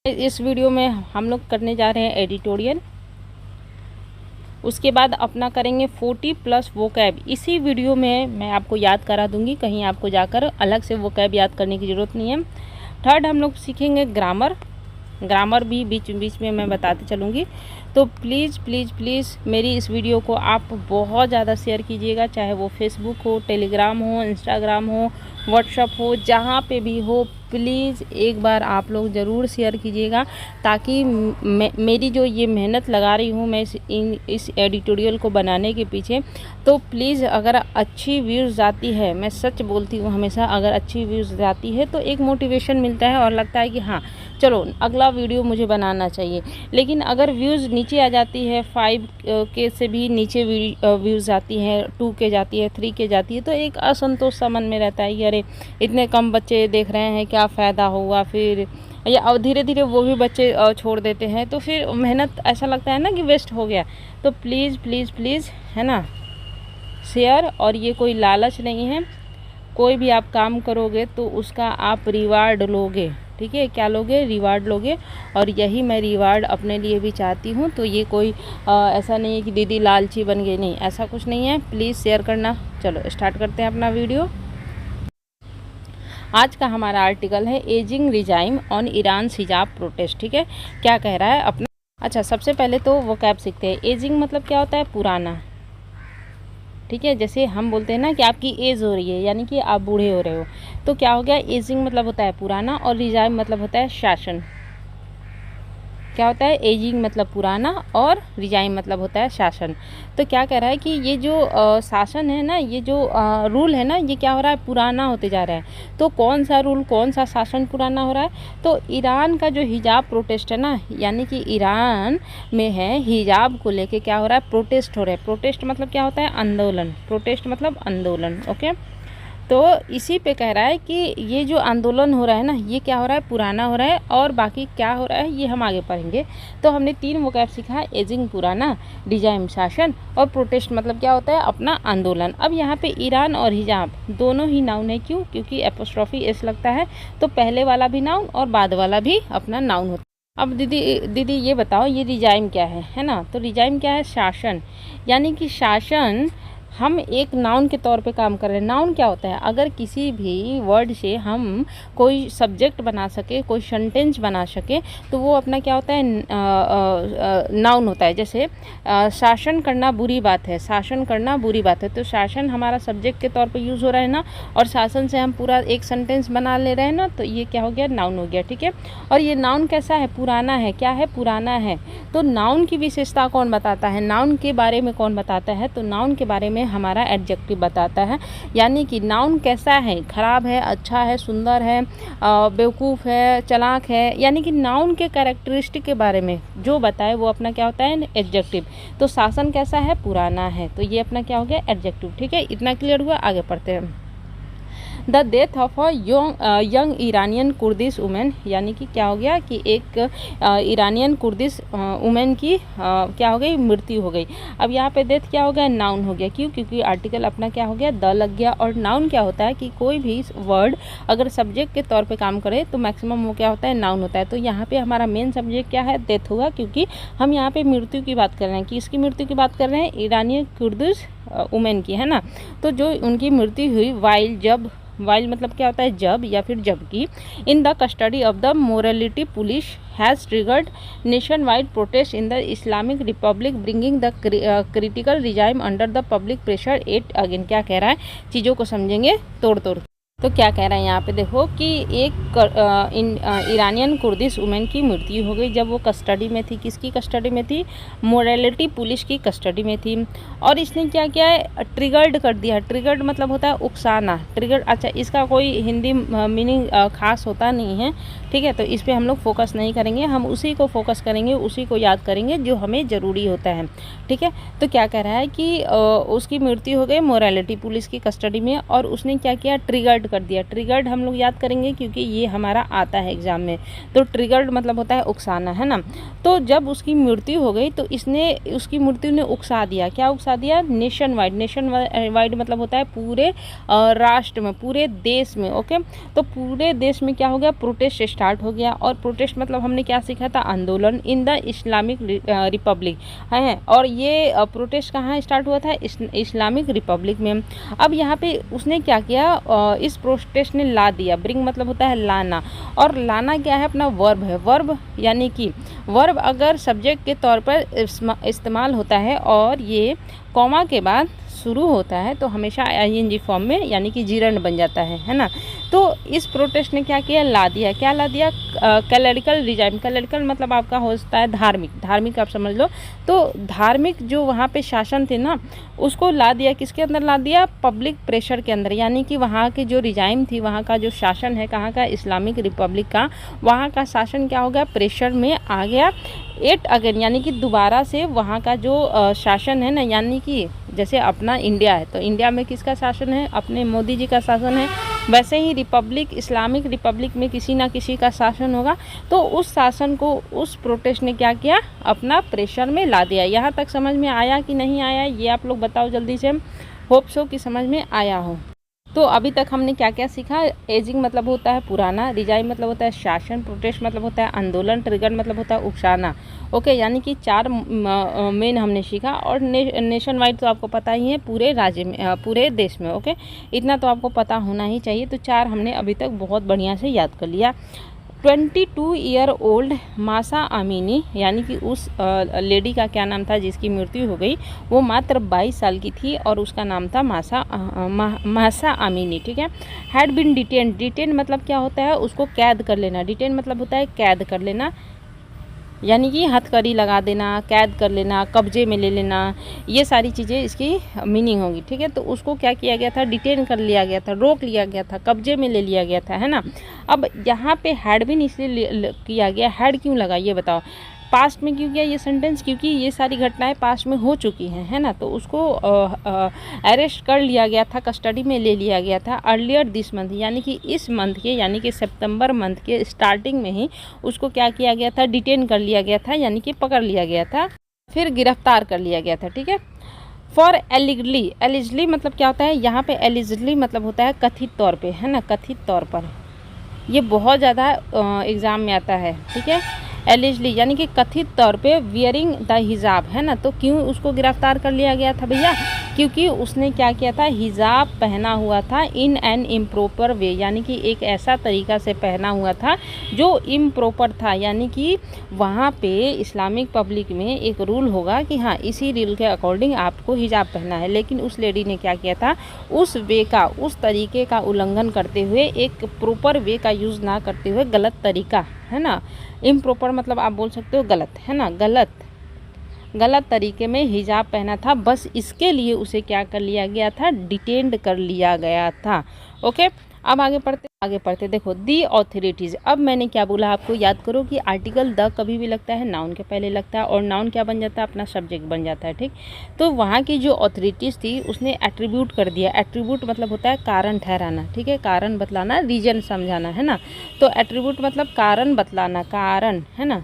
इस वीडियो में हम लोग करने जा रहे हैं एडिटोरियल। उसके बाद अपना करेंगे 40+ वोकैब। इसी वीडियो में मैं आपको याद करा दूंगी, कहीं आपको जाकर अलग से वोकैब याद करने की ज़रूरत नहीं है। थर्ड हम लोग सीखेंगे ग्रामर भी बीच बीच में मैं बताते चलूँगी। तो प्लीज़ प्लीज़ प्लीज़ मेरी इस वीडियो को आप बहुत ज़्यादा शेयर कीजिएगा, चाहे वो फेसबुक हो, टेलीग्राम हो, इंस्टाग्राम हो, व्हाट्सएप हो, जहाँ पे भी हो। प्लीज़ एक बार आप लोग ज़रूर शेयर कीजिएगा, ताकि मेरी जो ये मेहनत लगा रही हूँ मैं इस एडिटोरियल को बनाने के पीछे, तो प्लीज़ अगर अच्छी व्यूज़ आती है, मैं सच बोलती हूँ हमेशा, अगर अच्छी व्यूज़ आती है तो एक मोटिवेशन मिलता है और लगता है कि हाँ चलो अगला वीडियो मुझे बनाना चाहिए। लेकिन अगर व्यूज़ नीचे आ जाती है, 5K से भी नीचे व्यूज़ आती हैं, 2K जाती है, 3K जाती है, तो एक असंतोष सा मन में रहता है कि अरे इतने कम बच्चे देख रहे हैं, क्या फ़ायदा हुआ फिर, या धीरे धीरे वो भी बच्चे छोड़ देते हैं, तो फिर मेहनत ऐसा लगता है ना कि वेस्ट हो गया। तो प्लीज़ प्लीज़ प्लीज़ है ना, शेयर। और ये कोई लालच नहीं है, कोई भी आप काम करोगे तो उसका आप रिवार्ड लोगे, ठीक है। क्या लोगे? रिवार्ड लोगे। और यही मैं रिवार्ड अपने लिए भी चाहती हूँ। तो ये कोई ऐसा नहीं है कि दीदी लालची बन गई, नहीं, ऐसा कुछ नहीं है। प्लीज़ शेयर करना। चलो स्टार्ट करते हैं अपना वीडियो। आज का हमारा आर्टिकल है एजिंग रिजाइम ऑन ईरान हिजाब प्रोटेस्ट, ठीक है। क्या कह रहा है अपना? अच्छा, सबसे पहले तो वोकैब सीखते हैं। एजिंग मतलब क्या होता है? पुराना, ठीक है। जैसे हम बोलते हैं ना कि आपकी एज हो रही है, यानी कि आप बूढ़े हो रहे हो, तो क्या हो गया? एजिंग मतलब होता है पुराना, और रिजाइम मतलब होता है शासन। क्या होता है? एजिंग मतलब पुराना और रिजाइम मतलब होता है शासन। तो क्या कह रहा है कि ये जो शासन है ना, ये जो रूल है ना, ये क्या हो रहा है? पुराना होते जा रहा है। तो कौन सा रूल, कौन सा शासन पुराना हो रहा है? तो ईरान का जो हिजाब प्रोटेस्ट है ना, यानी कि ईरान में है हिजाब को लेके क्या हो रहा है? प्रोटेस्ट हो रहा है। प्रोटेस्ट मतलब क्या होता है? आंदोलन। प्रोटेस्ट मतलब आंदोलन, ओके। तो इसी पे कह रहा है कि ये जो आंदोलन हो रहा है ना, ये क्या हो रहा है? पुराना हो रहा है। और बाकी क्या हो रहा है ये हम आगे पढ़ेंगे। तो हमने 3 वोकैब सीखा, एजिंग पुराना, डिजाइन शासन, और प्रोटेस्ट मतलब क्या होता है? अपना आंदोलन। अब यहाँ पे ईरान और हिजाब दोनों ही नाउन है। क्यों? क्योंकि एपोस्ट्रोफी एस लगता है, तो पहले वाला भी नाउन और बाद वाला भी अपना नाउन होता है। अब दीदी ये बताओ, ये रिजाइम क्या है ना? तो रिजाइम क्या है? शासन। यानी कि शासन हम एक नाउन के तौर पे काम कर रहे हैं। नाउन क्या होता है? अगर किसी भी वर्ड से हम कोई सब्जेक्ट बना सके, कोई सेंटेंस बना सके, तो वो अपना क्या होता है? नाउन होता है। जैसे शासन करना बुरी बात है, शासन करना बुरी बात है, तो शासन हमारा सब्जेक्ट के तौर पे यूज़ हो रहा है ना, और शासन से हम पूरा एक सेंटेंस बना ले रहे हैं ना, तो ये क्या हो गया? नाउन हो गया, ठीक है। और ये नाउन कैसा है? पुराना है। क्या है? पुराना है। तो नाउन की विशेषता कौन बताता है? नाउन के बारे में कौन बताता है? तो नाउन के बारे में हमारा एडजेक्टिव बताता है। यानी कि नाउन कैसा है? खराब है, अच्छा है, सुंदर है, बेवकूफ़ है, चालाक है, यानी कि नाउन के कैरेक्टरिस्टिक के बारे में जो बताए वो अपना क्या होता है? एडजेक्टिव। तो शासन कैसा है? पुराना है, तो ये अपना क्या हो गया? एडजेक्टिव, ठीक है। इतना क्लियर हुआ? आगे पढ़ते हैं। The death of a young Iranian Kurdish women, यानी कि क्या हो गया कि एक ईरानियन कुर्दिश वुमेन की क्या हो गई? मृत्यु हो गई। अब यहाँ पे डेथ क्या हो गया? नाउन हो गया। क्यों? क्योंकि आर्टिकल अपना क्या हो गया? द लग गया। और नाउन क्या होता है कि कोई भी वर्ड अगर सब्जेक्ट के तौर पे काम करे तो मैक्सिमम वो क्या होता है? नाउन होता है। तो यहाँ पे हमारा मेन सब्जेक्ट क्या है? डेथ होगा, क्योंकि हम यहाँ पे मृत्यु की बात कर रहे हैं। किसकी मृत्यु की बात कर रहे हैं? ईरानियन कुर्दिश वुमेन की, है ना। तो जो उनकी मृत्यु हुई वाइल, जब, वाइल मतलब क्या होता है? जब या फिर जबकि, in the custody of the morality police has triggered nation wide protest in the Islamic Republic bringing the critical regime under the public pressure at again. क्या कह रहा है? चीज़ों को समझेंगे तोड़ तोड़। तो क्या कह रहा है यहाँ पे? देखो कि एक ईरानियन कुर्दिश वुमेन की मृत्यु हो गई जब वो कस्टडी में थी। किसकी कस्टडी में थी? मोरालिटी पुलिस की कस्टडी में थी। और इसने क्या किया है? ट्रिगर्ड कर दिया। ट्रिगर्ड मतलब होता है उकसाना। ट्रिगर्ड, अच्छा, इसका कोई हिंदी मीनिंग खास होता नहीं है, ठीक है। तो इस पर हम लोग फोकस नहीं करेंगे, हम उसी को फोकस करेंगे, उसी को याद करेंगे जो हमें ज़रूरी होता है, ठीक है। तो क्या कह रहा है कि उसकी मृत्यु हो गई मोरालिटी पुलिस की कस्टडी में, और उसने क्या किया? ट्रिगर्ड ट्रिगर्ड कर दिया। ट्रिगर्ड हम लोग याद करेंगे क्योंकि ये हमारा आता है एग्जाम में। तो ट्रिगर्ड मतलब होता है उकसाना, है ना। तो जब उसकी मृत्यु हो गई तो उसकी मृत्यु ने उकसा दिया। क्या उकसा दिया? Nation wide. नेशन वाइड मतलब होता है पूरे राष्ट्र में, पूरे देश में। ओके, तो पूरे देश में क्या हो गया? प्रोटेस्ट स्टार्ट हो गया। और प्रोटेस्ट मतलब हमने क्या सीखा था? आंदोलन इन द इस्लामिक रिपब्लिक है। और ये प्रोटेस्ट कहाँ स्टार्ट हुआ था? इस्लामिक रिपब्लिक में। अब यहाँ पे उसने क्या किया? इस प्रोटेस्ट ने ला दिया। ब्रिंग मतलब होता है लाना, और लाना क्या है? अपना वर्ब है। वर्ब यानी कि वर्ब अगर सब्जेक्ट के तौर पर इस्तेमाल होता है और ये कॉमा के बाद शुरू होता है तो हमेशा आईएनजी फॉर्म में यानी कि जीरंड बन जाता है ना। तो इस प्रोटेस्ट ने क्या किया? ला दिया। क्या ला दिया? Clerical regime. क्लरिकल मतलब आपका होता है धार्मिक। धार्मिक आप समझ लो। तो धार्मिक जो वहाँ पे शासन थे ना, उसको ला दिया। किसके अंदर ला दिया? पब्लिक प्रेशर के अंदर। यानी कि वहाँ की जो रिजाइम थी, वहाँ का जो शासन है, कहाँ का? इस्लामिक रिपब्लिक का, वहाँ का शासन क्या हो गया? प्रेशर में आ गया। एट अगेन यानी कि दोबारा से वहाँ का जो शासन है ना, यानी कि जैसे अपना इंडिया है तो इंडिया में किसका शासन है? अपने मोदी जी का शासन है। वैसे ही रिपब्लिक, इस्लामिक रिपब्लिक में किसी ना किसी का शासन होगा। तो उस शासन को उस प्रोटेस्ट ने क्या किया? अपना प्रेशर में ला दिया। यहाँ तक समझ में आया कि नहीं आया, ये आप लोग बताओ जल्दी से। होप सो कि समझ में आया हो। तो अभी तक हमने क्या क्या सीखा? एजिंग मतलब होता है पुराना, रिजाइम मतलब होता है शासन, प्रोटेस्ट मतलब होता है आंदोलन, ट्रिगर मतलब होता है उकसाना। ओके, यानी कि 4 मेन हमने सीखा। और नेशन वाइड तो आपको पता ही है, पूरे राज्य में, पूरे देश में। ओके, इतना तो आपको पता होना ही चाहिए। तो 4 हमने अभी तक बहुत बढ़िया से याद कर लिया। 22 ईयर ओल्ड मासा अमीनी, यानी कि उस लेडी का क्या नाम था जिसकी मृत्यु हो गई? वो मात्र 22 साल की थी और उसका नाम था मासा अमीनी। ठीक है। Had been detain. डिटेन मतलब क्या होता है? उसको कैद कर लेना। डिटेन मतलब होता है कैद कर लेना, यानी कि हथकड़ी लगा देना, कैद कर लेना, कब्जे में ले लेना, ये सारी चीज़ें इसकी मीनिंग होगी। ठीक है। तो उसको क्या किया गया था? डिटेन कर लिया गया था, रोक लिया गया था, कब्जे में ले लिया गया था, है ना। अब यहाँ पे हैड बिन इसलिए किया गया, हैड क्यों लगा ये बताओ? पास्ट में क्यों किया ये सेंटेंस? क्योंकि ये सारी घटनाएं पास्ट में हो चुकी हैं, है ना। तो उसको अरेस्ट कर लिया गया था, कस्टडी में ले लिया गया था अर्लियर दिस मंथ, यानी कि इस मंथ के, यानी कि सितंबर मंथ के स्टार्टिंग में ही उसको क्या किया गया था? डिटेन कर लिया गया था, यानी कि पकड़ लिया गया था, फिर गिरफ्तार कर लिया गया था। ठीक है। For allegedly. एलिजली मतलब क्या होता है? यहाँ पे एलिजली मतलब होता है कथित तौर पे, है ना, कथित तौर पर। ये बहुत ज़्यादा एग्ज़ाम में आता है। ठीक है। एलिजली यानी कि कथित तौर पे वियरिंग द हिजाब, है ना। तो क्यों उसको गिरफ्तार कर लिया गया था भैया? क्योंकि उसने क्या किया था? हिजाब पहना हुआ था इन एन इम्प्रॉपर वे, यानी कि एक ऐसा तरीका से पहना हुआ था जो इम्प्रॉपर था। यानी कि वहाँ पे इस्लामिक पब्लिक में एक रूल होगा कि हाँ, इसी रूल के अकॉर्डिंग आपको हिजाब पहनना है, लेकिन उस लेडी ने क्या किया था? उस वे का, उस तरीके का उल्लंघन करते हुए, एक प्रॉपर वे का यूज़ ना करते हुए, गलत तरीका, है ना, इम्प्रॉपर मतलब आप बोल सकते हो गलत, है ना, गलत तरीके में हिजाब पहना था। बस इसके लिए उसे क्या कर लिया गया था? डिटेन्ड कर लिया गया था। ओके, अब आगे पढ़ते देखो दी ऑथोरिटीज़। अब मैंने क्या बोला आपको? याद करो कि आर्टिकल द कभी भी लगता है नाउन के पहले लगता है, और नाउन क्या बन जाता है? अपना सब्जेक्ट बन जाता है। ठीक। तो वहाँ की जो ऑथोरिटीज़ थी उसने एट्रीब्यूट कर दिया। एट्रीब्यूट मतलब होता है कारण ठहराना। ठीक है, कारण बतलाना, रीजन समझाना, है ना। तो एट्रीब्यूट मतलब कारण बतलाना, कारण, है ना,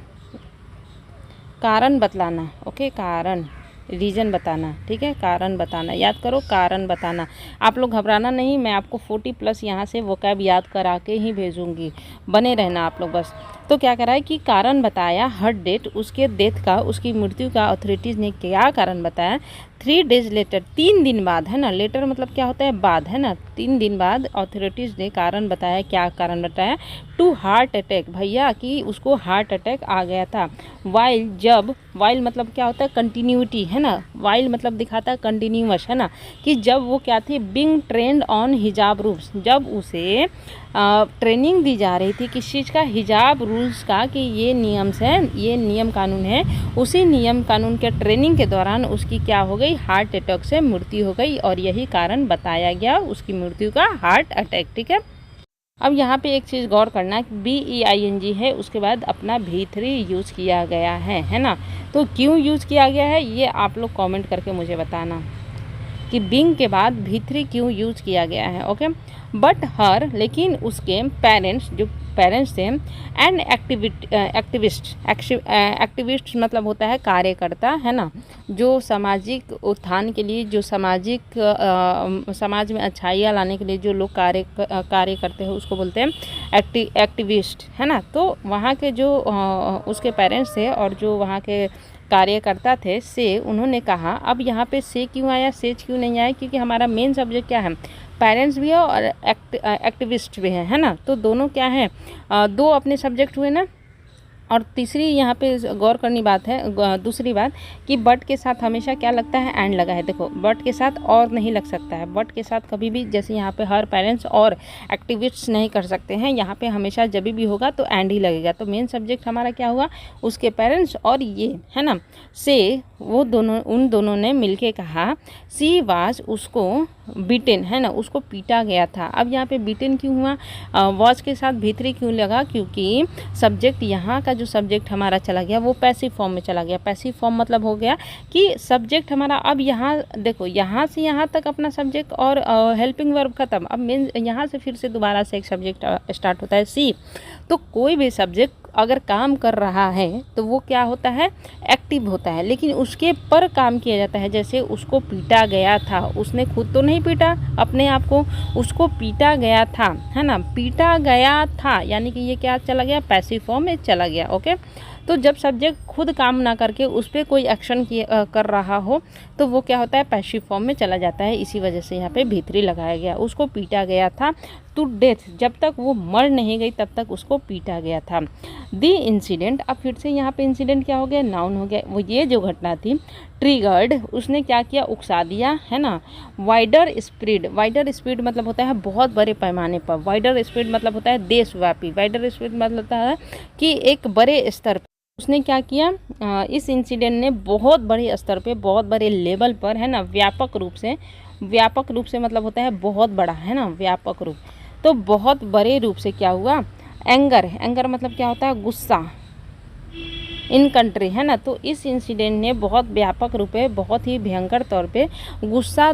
कारण बतलाना। ओके, कारण, रीज़न बताना। ठीक है, कारण बताना, याद करो, कारण बताना। आप लोग घबराना नहीं, मैं आपको 40+ यहाँ से वोकैब याद करा के ही भेजूंगी, बने रहना आप लोग बस। तो क्या करा है कि कारण बताया, हर डेट, उसके डेथ का, उसकी मृत्यु का अथॉरिटीज़ ने क्या कारण बताया? 3 डेज लेटर, 3 दिन बाद, है ना। लेटर मतलब क्या होता है? बाद, है ना। 3 दिन बाद अथॉरिटीज़ ने कारण बताया। क्या कारण बताया? टू हार्ट अटैक, भैया कि उसको हार्ट अटैक आ गया था। वाइल, जब, वाइल मतलब क्या होता है? कंटिन्यूटी, है ना। वाइल मतलब दिखाता है कंटिन्यूअस, है ना, कि जब वो क्या थी? बिंग ट्रेंड ऑन हिजाब रूल्स, जब उसे ट्रेनिंग दी जा रही थी किस चीज़ का? हिजाब रूल्स का, कि ये नियम्स हैं, ये नियम कानून है। उसी नियम कानून के ट्रेनिंग के दौरान उसकी क्या हो गई? हार्ट अटैक से मृत्यु हो गई, और यही कारण बताया गया उसकी मृत्यु का, हार्ट अटैक। ठीक है। अब यहाँ पे एक चीज़ गौर करना, BEING है, उसके बाद अपना V3 यूज़ किया गया है ना। तो क्यों यूज़ किया गया है ये आप लोग कमेंट करके मुझे बताना। कि बिंग के बाद भी3 क्यों यूज किया गया है। ओके, बट हर, लेकिन उसके पेरेंट्स, जो पेरेंट्स थे, एंड एक्टिविस्ट मतलब होता है कार्यकर्ता, है ना, जो सामाजिक उत्थान के लिए, जो सामाजिक समाज में अच्छाइयाँ लाने के लिए जो लोग कार्य करते हैं उसको बोलते हैं एक्टिविस्ट, है ना। तो वहाँ के जो उसके पेरेंट्स थे और जो वहाँ के कार्यकर्ता थे, से उन्होंने कहा, अब यहाँ पे से क्यों आया, सेज क्यों नहीं आया, क्योंकि हमारा मेन सब्जेक्ट क्या है, पेरेंट्स भी है और एक्टिविस्ट भी है ना। तो दोनों क्या है, दो अपने सब्जेक्ट हुए ना। और तीसरी यहाँ पे गौर करनी बात है, दूसरी बात कि बट के साथ हमेशा क्या लगता है, एंड लगा है। देखो, बट के साथ और नहीं लग सकता है, बट के साथ कभी भी, जैसे यहाँ पे हर पेरेंट्स और एक्टिविस्ट्स नहीं कर सकते हैं, यहाँ पे हमेशा जब भी होगा तो एंड ही लगेगा। तो मेन सब्जेक्ट हमारा क्या हुआ, उसके पेरेंट्स और ये, है ना, से वो दोनों, उन दोनों ने मिलके कहा, सी वाज, उसको बीटेन, है ना, उसको पीटा गया था। अब यहाँ पे बीटेन क्यों हुआ, वॉज के साथ भी3 क्यों लगा, क्योंकि सब्जेक्ट, यहाँ का जो सब्जेक्ट हमारा चला गया वो पैसिव फॉर्म में चला गया। पैसिव फॉर्म मतलब हो गया कि सब्जेक्ट हमारा, अब यहाँ देखो, यहाँ से यहाँ तक अपना सब्जेक्ट और हेल्पिंग वर्ब खत्म। अब मेन यहाँ से फिर से दोबारा से एक सब्जेक्ट स्टार्ट होता है, सी। तो कोई भी सब्जेक्ट अगर काम कर रहा है तो वो क्या होता है, एक्टिव होता है, लेकिन उसके पर काम किया जाता है। जैसे उसको पीटा गया था, उसने खुद तो नहीं पीटा अपने आप को, उसको पीटा गया था, है ना, पीटा गया था, यानी कि ये क्या चला गया, पैसिव फॉर्म में चला गया। ओके, तो जब सब्जेक्ट खुद काम ना करके उस पर कोई एक्शन कर रहा हो तो वो क्या होता है, पैसिव फॉर्म में चला जाता है। इसी वजह से यहाँ पे भी3 लगाया गया। उसको पीटा गया था टू डेथ, जब तक वो मर नहीं गई तब तक उसको पीटा गया था। द इंसिडेंट, अब फिर से यहाँ पे इंसिडेंट क्या हो गया, नाउन हो गया। वो ये जो घटना थी, ट्रिगर्ड, उसने क्या किया, उकसा दिया, है ना। वाइडर स्प्रेड, वाइडर स्प्रेड मतलब होता है बहुत बड़े पैमाने पर, वाइडर स्प्रेड मतलब होता है देशव्यापी, वाइडर स्प्रेड मतलब होता है कि एक बड़े स्तर पर उसने क्या किया, इस इंसिडेंट ने बहुत बड़े स्तर पे, बहुत बड़े लेवल पर, है ना, व्यापक रूप से, व्यापक रूप से मतलब होता है बहुत बड़ा, है ना, व्यापक रूप। तो बहुत बड़े रूप से क्या हुआ, एंगर, एंगर मतलब क्या होता है, गुस्सा, इन कंट्री, है ना। तो इस इंसिडेंट ने बहुत व्यापक रूप में, बहुत ही भयंकर तौर पे गुस्सा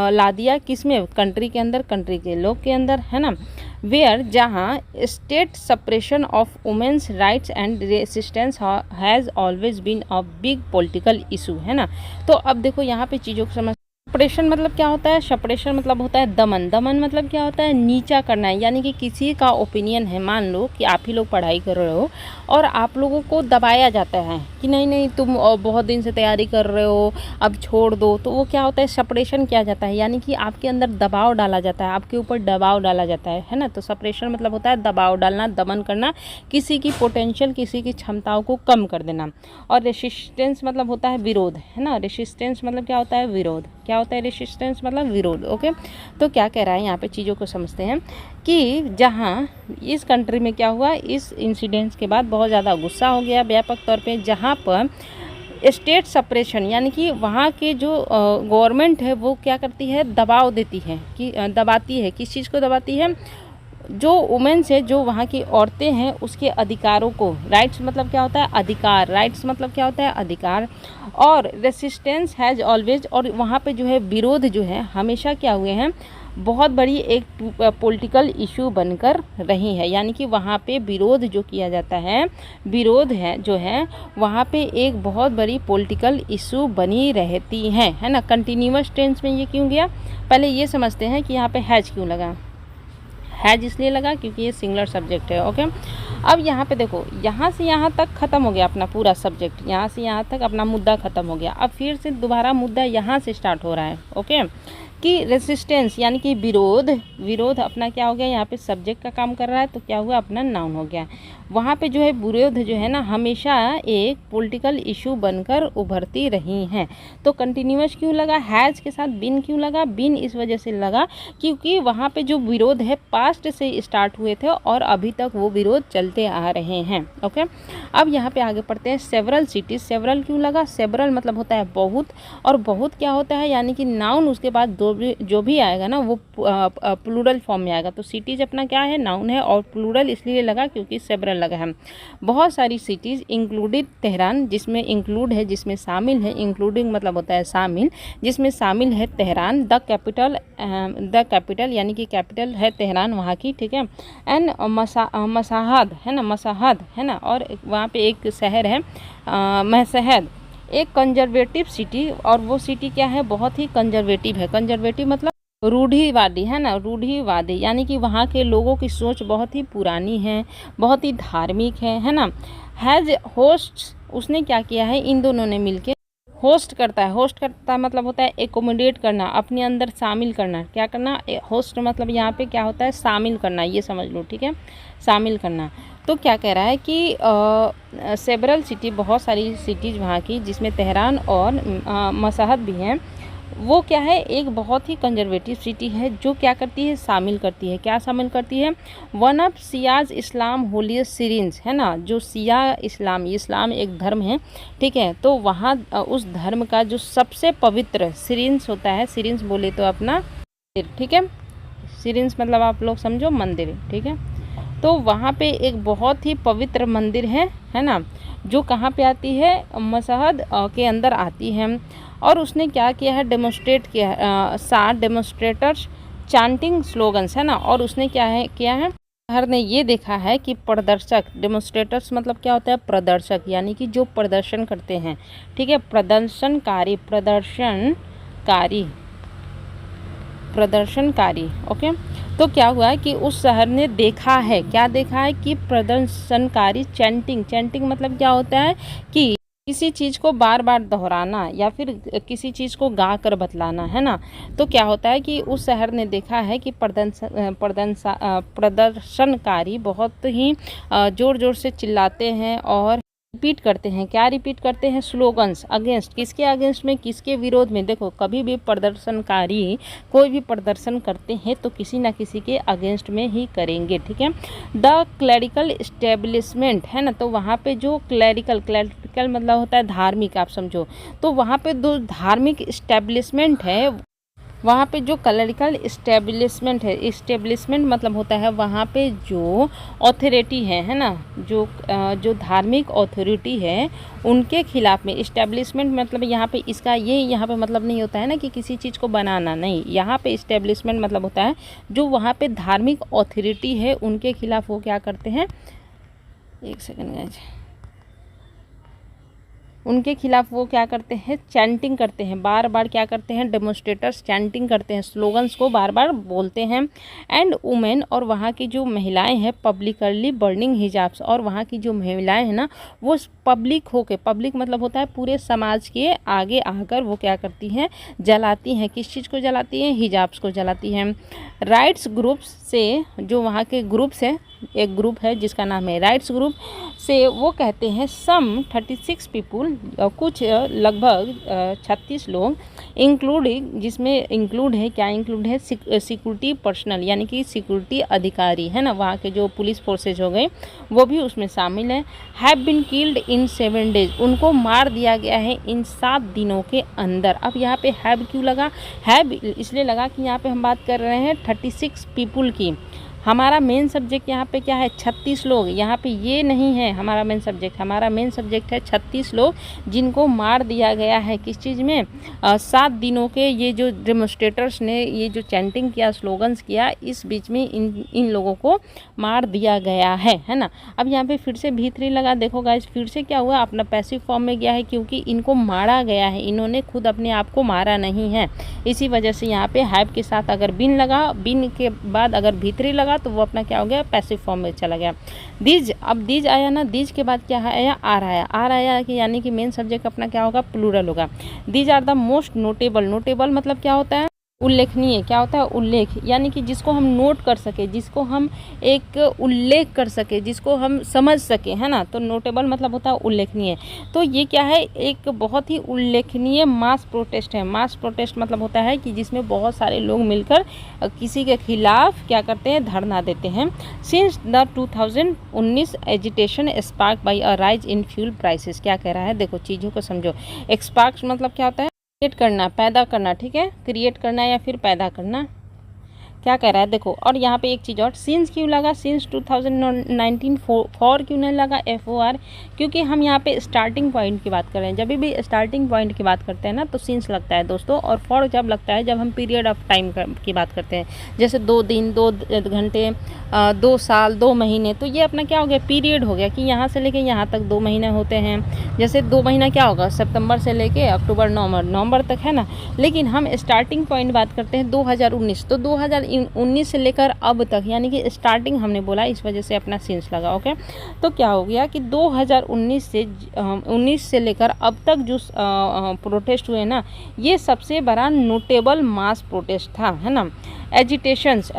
ला दिया, किसमें, कंट्री के अंदर, कंट्री के लोग के अंदर, है ना। वेयर, जहाँ state suppression of women's rights and resistance has always been a big political issue, है ना। तो अब देखो यहाँ पे चीज़ों को समझ, सप्रेशन मतलब क्या होता है, सप्रेशन मतलब होता है दमन, दमन मतलब क्या होता है, नीचा करना है। यानी कि किसी का ओपिनियन है, मान लो कि आप ही लोग पढ़ाई कर रहे हो और आप लोगों को दबाया जाता है कि नहीं नहीं तुम बहुत दिन से तैयारी कर रहे हो, अब छोड़ दो, तो वो क्या होता है, सप्रेशन किया जाता है। यानी कि आपके अंदर दबाव डाला जाता है, आपके ऊपर दबाव डाला जाता है ना। तो सप्रेशन मतलब होता है दबाव डालना, दमन करना, किसी की पोटेंशियल, किसी की क्षमताओं को कम कर देना। और रेसिस्टेंस मतलब होता है विरोध, है ना। रेसिस्टेंस मतलब क्या होता है, विरोध। क्या होता है रेसिस्टेंस मतलब विरोध। ओके, तो क्या कह रहा है यहाँ पे, चीज़ों को समझते हैं कि जहाँ इस कंट्री में क्या हुआ, इस इंसिडेंट्स के बाद बहुत ज़्यादा गुस्सा हो गया व्यापक तौर पे, जहाँ पर स्टेट सप्रेशन, यानी कि वहाँ के जो गवर्नमेंट है वो क्या करती है, दबाव देती है, कि दबाती है, किस चीज़ को दबाती है, जो वुमेन्स है, जो वहाँ की औरतें हैं, उसके अधिकारों को। राइट्स मतलब क्या होता है, अधिकार, राइट्स मतलब क्या होता है, अधिकार। और रेसिस्टेंस हैज़ ऑलवेज, और वहाँ पे जो है विरोध जो है हमेशा क्या हुए हैं, बहुत बड़ी एक पॉलिटिकल इशू बनकर रही है। यानी कि वहाँ पे विरोध जो किया जाता है, विरोध है जो है वहाँ पे एक बहुत बड़ी पॉलिटिकल इशू बनी रहती है ना। कंटिन्यूअस टेंस में ये क्यों गया, पहले ये समझते हैं कि यहाँ पे हैज़ क्यों लगा। हैज इसलिए लगा क्योंकि ये सिंगुलर सब्जेक्ट है। ओके, अब यहाँ पे देखो, यहाँ से यहाँ तक ख़त्म हो गया अपना पूरा सब्जेक्ट, यहाँ से यहाँ तक अपना मुद्दा ख़त्म हो गया। अब फिर से दोबारा मुद्दा यहाँ से स्टार्ट हो रहा है। ओके, कि रेसिस्टेंस यानी कि विरोध, विरोध अपना क्या हो गया, यहाँ पे सब्जेक्ट का काम कर रहा है, तो क्या हुआ, अपना नाउन हो गया। वहाँ पे जो है विरोध जो है ना हमेशा एक पॉलिटिकल इशू बनकर उभरती रही हैं। तो कंटिन्यूअस क्यों लगा, हैज़ के साथ बिन क्यों लगा, बिन इस वजह से लगा क्योंकि वहाँ पे जो विरोध है पास्ट से स्टार्ट हुए थे और अभी तक वो विरोध चलते आ रहे हैं। ओके, अब यहाँ पे आगे पढ़ते हैं। सेवरल सिटीज, सेवरल क्यों लगा, सेवरल मतलब होता है बहुत, और बहुत क्या होता है, यानी कि नाउन उसके बाद दो जो भी आएगा ना वो प्लूरल फॉर्म में आएगा। तो सिटीज़ अपना क्या है, नाउन है, और प्लूरल इसलिए लगा क्योंकि सेवरल लगा है। बहुत सारी सिटीज़ इंक्लूडेड तेहरान, जिसमें इंक्लूड है, जिसमें शामिल है, इंक्लूडिंग मतलब होता है शामिल, जिसमें शामिल है तेहरान। द कैपिटल यानी कि कैपिटल है तेहरान वहाँ की, ठीक है। एंड मसाहद है ना, मसाहद है ना, और वहाँ पे एक शहर है महशहद, एक कंजर्वेटिव सिटी। और वो सिटी क्या है, बहुत ही कंजर्वेटिव है। कंजर्वेटिव मतलब रूढ़िवादी है ना, रूढ़िवादी यानी कि वहाँ के लोगों की सोच बहुत ही पुरानी है, बहुत ही धार्मिक है ना। हैज़ होस्ट, उसने क्या किया है, इन दोनों ने मिलके होस्ट करता है। होस्ट करता है मतलब होता है एकोमोडेट करना, अपने अंदर शामिल करना। क्या करना, होस्ट मतलब यहाँ पे क्या होता है, शामिल करना, ये समझ लो, ठीक है, शामिल करना। तो क्या कह रहा है कि सेवरल सिटी, बहुत सारी सिटीज़ वहाँ की, जिसमें तेहरान और मशहद भी हैं, वो क्या है, एक बहुत ही कंजर्वेटिव सिटी है, जो क्या करती है, शामिल करती है। क्या शामिल करती है, one of Shia's Islam holiest shrines है ना, जो सिया इस्लाम, इस्लाम एक धर्म है, ठीक है। तो वहाँ उस धर्म का जो सबसे पवित्र सिरीन्स होता है, सिरीन्स बोले तो अपना, ठीक है, सिरीन्स मतलब आप लोग समझो मंदिर, ठीक है। तो वहाँ पे एक बहुत ही पवित्र मंदिर है ना, जो कहाँ पे आती है, मशहद के अंदर आती है। और उसने क्या किया है, डेमोस्ट्रेट किया है, 7 डेमोस्ट्रेटर्स चांटिंग स्लोगन्स है ना। और उसने क्या है किया है, शहर ने ये देखा है कि प्रदर्शक, डेमोस्ट्रेटर्स मतलब क्या होता है, प्रदर्शक, यानी कि जो प्रदर्शन करते हैं, ठीक है, प्रदर्शनकारी, ओके। तो क्या हुआ है कि उस शहर ने देखा है, क्या देखा है कि प्रदर्शनकारी चैंटिंग मतलब क्या होता है कि किसी चीज़ को बार बार दोहराना या फिर किसी चीज़ को गा कर बतलाना, है ना। तो क्या होता है कि उस शहर ने देखा है कि प्रदर्शनकारी बहुत ही ज़ोर ज़ोर से चिल्लाते हैं और रिपीट करते हैं। क्या रिपीट करते हैं, स्लोगन्स अगेंस्ट, किसके अगेंस्ट में, किसके विरोध में। देखो कभी भी प्रदर्शनकारी कोई भी प्रदर्शन करते हैं तो किसी ना किसी के अगेंस्ट में ही करेंगे, ठीक है। द क्लैरिकल इस्टेब्लिशमेंट है ना, तो वहाँ पे जो क्लैरिकल मतलब होता है धार्मिक, आप समझो। तो वहाँ पे दो धार्मिक इस्टेब्लिशमेंट है, वहाँ पे जो क्लरिकल इस्टेब्लिशमेंट है, इस्टेब्लिशमेंट मतलब होता है वहाँ पे जो अथॉरिटी है ना, जो धार्मिक अथॉरिटी है उनके खिलाफ में। इस्टेब्लिशमेंट मतलब यहाँ पे इसका ये यहाँ पे मतलब नहीं होता है ना कि किसी चीज़ को बनाना, नहीं, यहाँ पे इस्टेब्लिशमेंट मतलब होता है जो वहाँ पे धार्मिक अथॉरिटी है उनके खिलाफ वो क्या करते हैं, एक सेकेंड गाइस, उनके खिलाफ वो क्या करते हैं, चैंटिंग करते हैं, बार बार क्या करते हैं, डेमोस्ट्रेटर्स चैंटिंग करते हैं, स्लोगन्स को बार बार बोलते हैं। एंड वुमेन, और वहाँ की जो महिलाएं हैं, पब्लिकली बर्निंग हिजाब्स, और वहाँ की जो महिलाएं हैं ना वो पब्लिक होके, पब्लिक मतलब होता है पूरे समाज के आगे आकर वो क्या करती हैं, जलाती हैं। किस चीज़ को जलाती हैं, हिजाब्स को जलाती हैं। राइट्स ग्रुप्स से, जो वहाँ के ग्रुप्स हैं, एक ग्रुप है जिसका नाम है राइट्स ग्रुप से, वो कहते हैं सम 36 पीपुल, कुछ लगभग 36 लोग, इंक्लूडिंग, जिसमें इंक्लूड है, क्या इंक्लूड है, सिक्योरिटी पर्सनल यानी कि सिक्योरिटी अधिकारी है ना, वहाँ के जो पुलिस फोर्सेज हो गए वो भी उसमें शामिल है। Have been killed in 7 days, उनको मार दिया गया है इन 7 दिनों के अंदर। अब यहाँ पे हैव क्यों लगा, हैव इसलिए लगा कि यहाँ पे हम बात कर रहे हैं 36 पीपुल की। हमारा मेन सब्जेक्ट यहाँ पे क्या है, 36 लोग, यहाँ पे ये नहीं है हमारा मेन सब्जेक्ट, हमारा मेन सब्जेक्ट है 36 लोग जिनको मार दिया गया है, किस चीज़ में, 7 दिनों के ये जो डेमोस्ट्रेटर्स ने ये जो चैंटिंग किया, स्लोगन्स किया, इस बीच में इन लोगों को मार दिया गया है ना। अब यहाँ पे फिर से भी3 लगा, देखो गाइस फिर से क्या हुआ, अपना पैसिव फॉर्म में गया है क्योंकि इनको मारा गया है, इन्होंने खुद अपने आप को मारा नहीं है, इसी वजह से यहाँ पे हैव के साथ अगर बिन लगा, बिन के बाद अगर भी3 लगा तो वो अपना क्या हो गया, पैसिव फॉर्म में चला गया। दीज, अब दीज आया ना, दीज के बाद क्या आया, आर आया, आर आया कि यानी कि मेन सब्जेक्ट अपना क्या होगा, प्लूरल होगा। These are the most notable, notable मतलब क्या होता है, उल्लेखनीय, क्या होता है, उल्लेख, यानी कि जिसको हम नोट कर सके, जिसको हम एक उल्लेख कर सके, जिसको हम समझ सके, है ना। तो नोटेबल मतलब होता है उल्लेखनीय। तो ये क्या है, एक बहुत ही उल्लेखनीय मास प्रोटेस्ट है। मास प्रोटेस्ट मतलब होता है कि जिसमें बहुत सारे लोग मिलकर किसी के खिलाफ क्या करते हैं, धरना देते हैं। Since the 2019 agitation spark by a rise in fuel prices, क्या कह रहा है, देखो चीज़ों को समझो। स्पार्क मतलब क्या होता है, क्रिएट करना, पैदा करना, ठीक है, क्रिएट करना या फिर पैदा करना। क्या कह रहा है देखो, और यहाँ पे एक चीज़ और, सिंस क्यों लगा, सिंस 2019 फॉर क्यों नहीं लगा, FOR, क्योंकि हम यहाँ पे स्टार्टिंग पॉइंट की बात कर रहे हैं। जब भी स्टार्टिंग पॉइंट की बात करते हैं ना तो सिंस लगता है दोस्तों, और फॉर जब लगता है जब हम पीरियड ऑफ टाइम की बात करते हैं, जैसे 2 दिन, 2 घंटे, 2 साल, 2 महीने, तो ये अपना क्या हो गया, पीरियड हो गया कि यहाँ से लेके यहाँ तक 2 महीने होते हैं। जैसे 2 महीना क्या होगा, सितंबर से लेके अक्टूबर, नवंबर तक, है ना। लेकिन हम स्टार्टिंग पॉइंट बात करते हैं 2019, तो 2019 से लेकर अब तक, यानी कि स्टार्टिंग हमने बोला, इस वजह से अपना सिंस लगा। ओके, तो क्या हो गया कि 2019 से लेकर अब तक जो प्रोटेस्ट हुए ना, ये सबसे बड़ा नोटेबल मास प्रोटेस्ट था, है ना। एजिटेशंस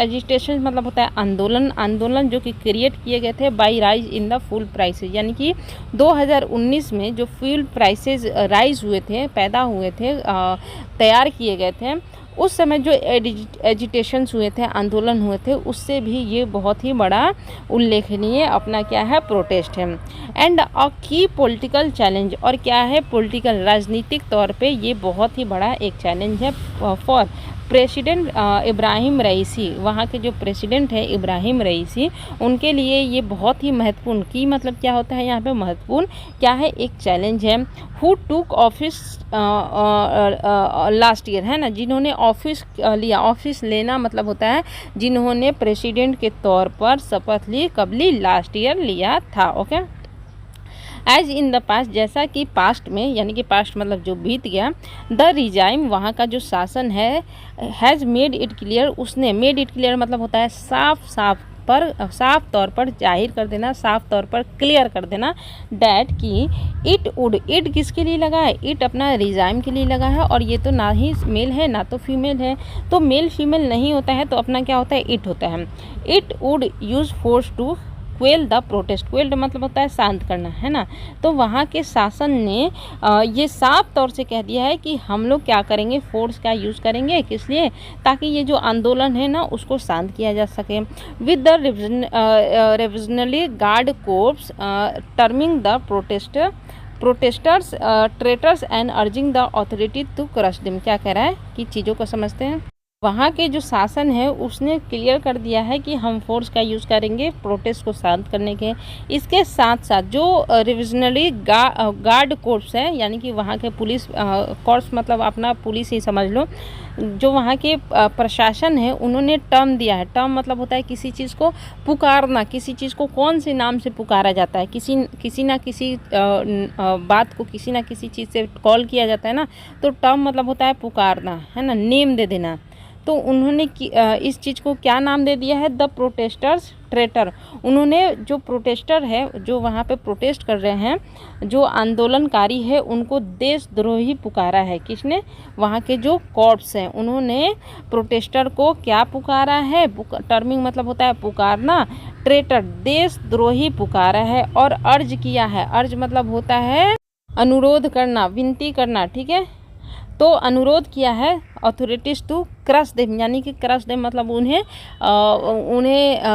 मतलब होता है आंदोलन जो कि क्रिएट किए गए थे by rise in the fuel prices, यानी कि 2019 में जो फ्यूल प्राइसेस राइज हुए थे, पैदा हुए थे, तैयार किए गए थे, उस समय जो एजिटेशंस हुए थे, आंदोलन हुए थे, उससे भी ये बहुत ही बड़ा उल्लेखनीय अपना क्या है, प्रोटेस्ट है। एंड अ की पॉलिटिकल चैलेंज, और क्या है, पॉलिटिकल, राजनीतिक तौर पे ये बहुत ही बड़ा एक चैलेंज है फॉर प्रेसिडेंट इब्राहिम रईसी, वहाँ के जो प्रेसिडेंट है इब्राहिम रईसी, उनके लिए ये बहुत ही महत्वपूर्ण, की मतलब क्या होता है यहाँ पे, महत्वपूर्ण क्या है, एक चैलेंज है। Who took office last year, है ना, जिन्होंने ऑफिस लिया, ऑफिस लेना मतलब होता है जिन्होंने प्रेसिडेंट के तौर पर शपथ ली, कब ली, लास्ट ईयर लिया था। Okay, as in the past, जैसा कि पास्ट में, यानी कि पास्ट मतलब जो बीत गया, द रिजाइम, वहाँ का जो शासन है, हैज़ मेड इट क्लियर, उसने, मेड इट क्लियर मतलब होता है साफ तौर पर जाहिर कर देना, साफ तौर पर क्लियर कर देना, डैट कि इट किसके लिए लगा है, इट अपना रिजाइम के लिए लगा है, और ये तो ना ही मेल है ना तो फीमेल है, तो मेल फीमेल नहीं होता है, तो अपना क्या होता है, इट होता है। It would use force to quell the protest, quelled मतलब होता है शांत करना, है ना। तो वहाँ के शासन ने ये साफ तौर से कह दिया है कि हम लोग क्या करेंगे, फोर्स का यूज़ करेंगे, किस लिए, ताकि ये जो आंदोलन है ना उसको शांत किया जा सके। With the revolutionary guard corps terming the protesters traitors and urging the authority to crush them. क्या कह रहा है कि चीज़ों को समझते हैं। वहाँ के जो शासन है उसने क्लियर कर दिया है कि हम फोर्स का यूज़ करेंगे प्रोटेस्ट को शांत करने के। इसके साथ साथ जो रिविजनली गार्ड कोर्प्स है, यानी कि वहाँ के पुलिस कोर्प्स मतलब अपना पुलिस ही समझ लो, जो वहाँ के प्रशासन है उन्होंने टर्म दिया है। टर्म मतलब होता है किसी चीज़ को पुकारना, किसी चीज़ को कौन से नाम से पुकारा जाता है, किसी ना किसी बात को किसी ना किसी चीज़ से कॉल किया जाता है ना, तो टर्म मतलब होता है पुकारना, है ना, नेम दे देना। तो उन्होंने इस चीज़ को क्या नाम दे दिया है, द प्रोटेस्टर्स ट्रेटर। उन्होंने जो प्रोटेस्टर है, जो वहाँ पे प्रोटेस्ट कर रहे हैं, जो आंदोलनकारी है, उनको देशद्रोही पुकारा है। किसने, वहाँ के जो कॉर्प्स हैं उन्होंने प्रोटेस्टर को क्या पुकारा है, टर्मिंग मतलब होता है पुकारना, ट्रेटर देशद्रोही पुकारा है, और अर्ज किया है, अर्ज मतलब होता है अनुरोध करना, विनती करना, ठीक है। तो अनुरोध किया है अथॉरिटीज़ टू क्रश देम, यानी कि क्रश देम मतलब उन्हें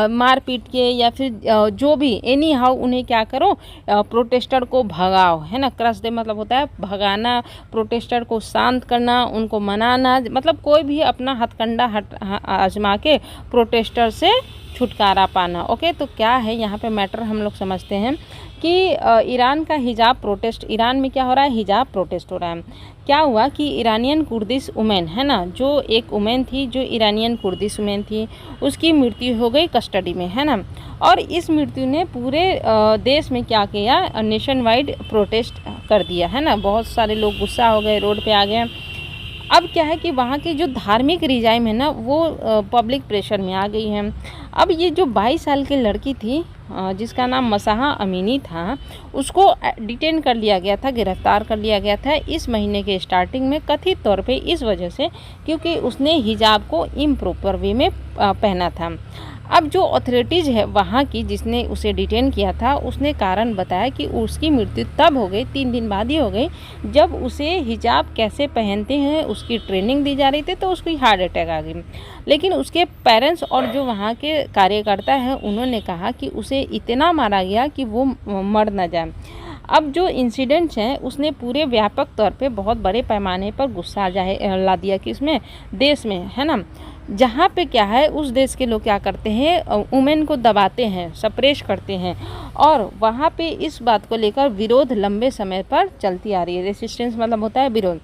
मार पीट के या फिर जो भी एनी हाउ उन्हें क्या करो, प्रोटेस्टर को भगाओ, है ना। क्रश देम मतलब होता है भगाना, प्रोटेस्टर को शांत करना, उनको मनाना, मतलब कोई भी अपना हथकंडा आजमा के प्रोटेस्टर से छुटकारा पाना। ओके, तो क्या है यहाँ पे मैटर हम लोग समझते हैं कि ईरान का हिजाब प्रोटेस्ट, ईरान में क्या हो रहा है, हिजाब प्रोटेस्ट हो रहा है। क्या हुआ कि ईरानियन कुर्दिश वुमेन, है ना, जो एक वुमेन थी, जो ईरानियन कुर्दिश वुमेन थी, उसकी मृत्यु हो गई कस्टडी में, है ना। और इस मृत्यु ने पूरे देश में क्या किया, नेशन वाइड प्रोटेस्ट कर दिया, है ना। बहुत सारे लोग गुस्सा हो गए, रोड पे आ गए। अब क्या है कि वहाँ की जो धार्मिक रिजाइम है ना, वो पब्लिक प्रेशर में आ गई है। अब ये जो 22 साल की लड़की थी, जिसका नाम मसाहा अमीनी था, उसको डिटेन कर लिया गया था, गिरफ्तार कर लिया गया था इस महीने के स्टार्टिंग में, कथित तौर पे इस वजह से क्योंकि उसने हिजाब को इम्प्रॉपर वे में पहना था। अब जो अथॉरिटीज़ है वहाँ की, जिसने उसे डिटेन किया था, उसने कारण बताया कि उसकी मृत्यु तब हो गई, 3 दिन बाद ही हो गई, जब उसे हिजाब कैसे पहनते हैं उसकी ट्रेनिंग दी जा रही थी, तो उसको हार्ट अटैक आ गई। लेकिन उसके पेरेंट्स और जो वहाँ के कार्यकर्ता हैं उन्होंने कहा कि उसे इतना मारा गया कि वो मर न जाए। अब जो इंसिडेंट्स हैं उसने पूरे व्यापक तौर पे बहुत बड़े पैमाने पर गुस्सा ला दिया कि इसमें देश में, है ना, जहाँ पे क्या है उस देश के लोग क्या करते हैं, वुमेन को दबाते हैं, सप्रेस करते हैं, और वहाँ पे इस बात को लेकर विरोध लंबे समय पर चलती आ रही है। रेसिस्टेंस मतलब होता है विरोध।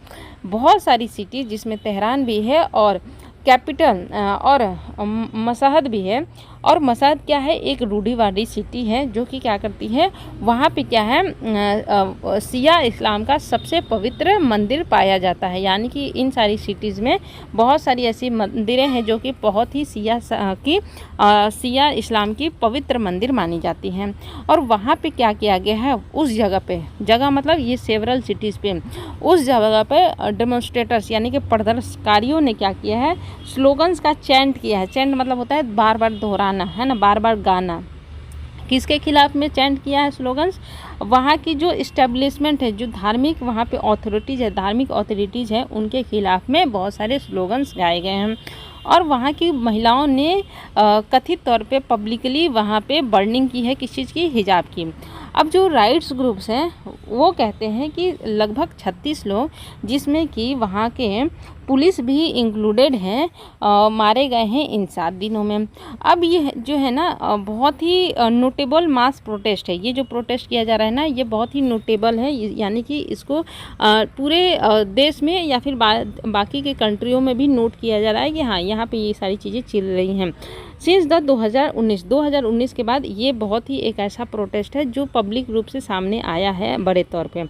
बहुत सारी सिटी जिसमें तेहरान भी है और कैपिटल और मशहद भी है। और मशहद क्या है, एक रूढ़िवादी सिटी है जो कि क्या करती है, वहाँ पे क्या है, शिया इस्लाम का सबसे पवित्र मंदिर पाया जाता है। यानी कि इन सारी सिटीज़ में बहुत सारी ऐसी मंदिरें हैं जो कि बहुत ही शिया इस्लाम की पवित्र मंदिर मानी जाती हैं। और वहाँ पे क्या किया गया है, उस जगह मतलब ये सेवरल सिटीज़ पे, उस जगह पे डेमोन्स्ट्रेटर्स यानी कि प्रदर्शनकारियों ने क्या किया है, स्लोगन्स का चैंट किया है। चैंट मतलब होता है बार बार दोहराना, है ना, बार बार गाना। किसके खिलाफ में चैंट किया है स्लोगन्स, वहाँ की जो इस्टेब्लिशमेंट है, जो धार्मिक वहाँ पे अथॉरिटीज़ है, धार्मिक अथॉरिटीज़ है, उनके खिलाफ में बहुत सारे स्लोगन्स गाए गए हैं। और वहाँ की महिलाओं ने कथित तौर पे पब्लिकली वहाँ पे बर्निंग की है, किस चीज़ की, हिजाब की। अब जो राइट्स ग्रुप्स हैं वो कहते हैं कि लगभग 36 लोग, जिसमें कि वहाँ के पुलिस भी इंक्लूडेड हैं, मारे गए हैं इन 7 दिनों में। अब ये जो है ना बहुत ही नोटेबल मास प्रोटेस्ट है। ये जो प्रोटेस्ट किया जा रहा है ना, ये बहुत ही नोटेबल है, यानी कि इसको पूरे देश में या फिर बाकी के कंट्रियों में भी नोट किया जा रहा है कि हाँ, यहाँ पे ये सारी चीज़ें चल रही हैं। सिंस द 2019 के बाद ये बहुत ही एक ऐसा प्रोटेस्ट है जो पब्लिक रूप से सामने आया है बड़े तौर पे।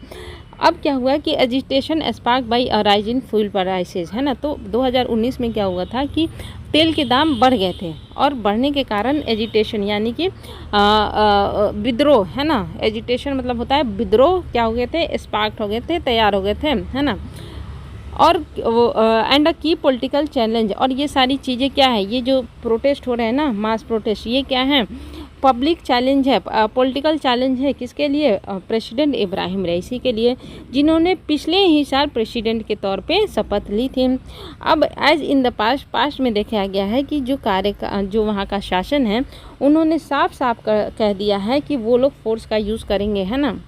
अब क्या हुआ कि agitation spark by rising fuel prices, है ना, तो 2019 में क्या हुआ था कि तेल के दाम बढ़ गए थे, और बढ़ने के कारण एजिटेशन यानी कि विद्रोह, है ना, एजिटेशन मतलब होता है विद्रोह, क्या हो गए थे, स्पार्क हो गए थे, तैयार हो गए थे, है ना। और एंड अ की पॉलिटिकल चैलेंज, और ये सारी चीज़ें क्या है, ये जो प्रोटेस्ट हो रहे हैं ना, मास प्रोटेस्ट, ये क्या है, पब्लिक चैलेंज है, पॉलिटिकल चैलेंज है। किसके लिए, प्रेसिडेंट इब्राहिम रईसी के लिए, जिन्होंने पिछले ही साल प्रेसिडेंट के तौर पे शपथ ली थी। अब एज इन द पास्ट में देखा गया है कि जो वहाँ का शासन है, उन्होंने साफ साफ कह दिया है कि वो लोग फोर्स का यूज़ करेंगे, है ना,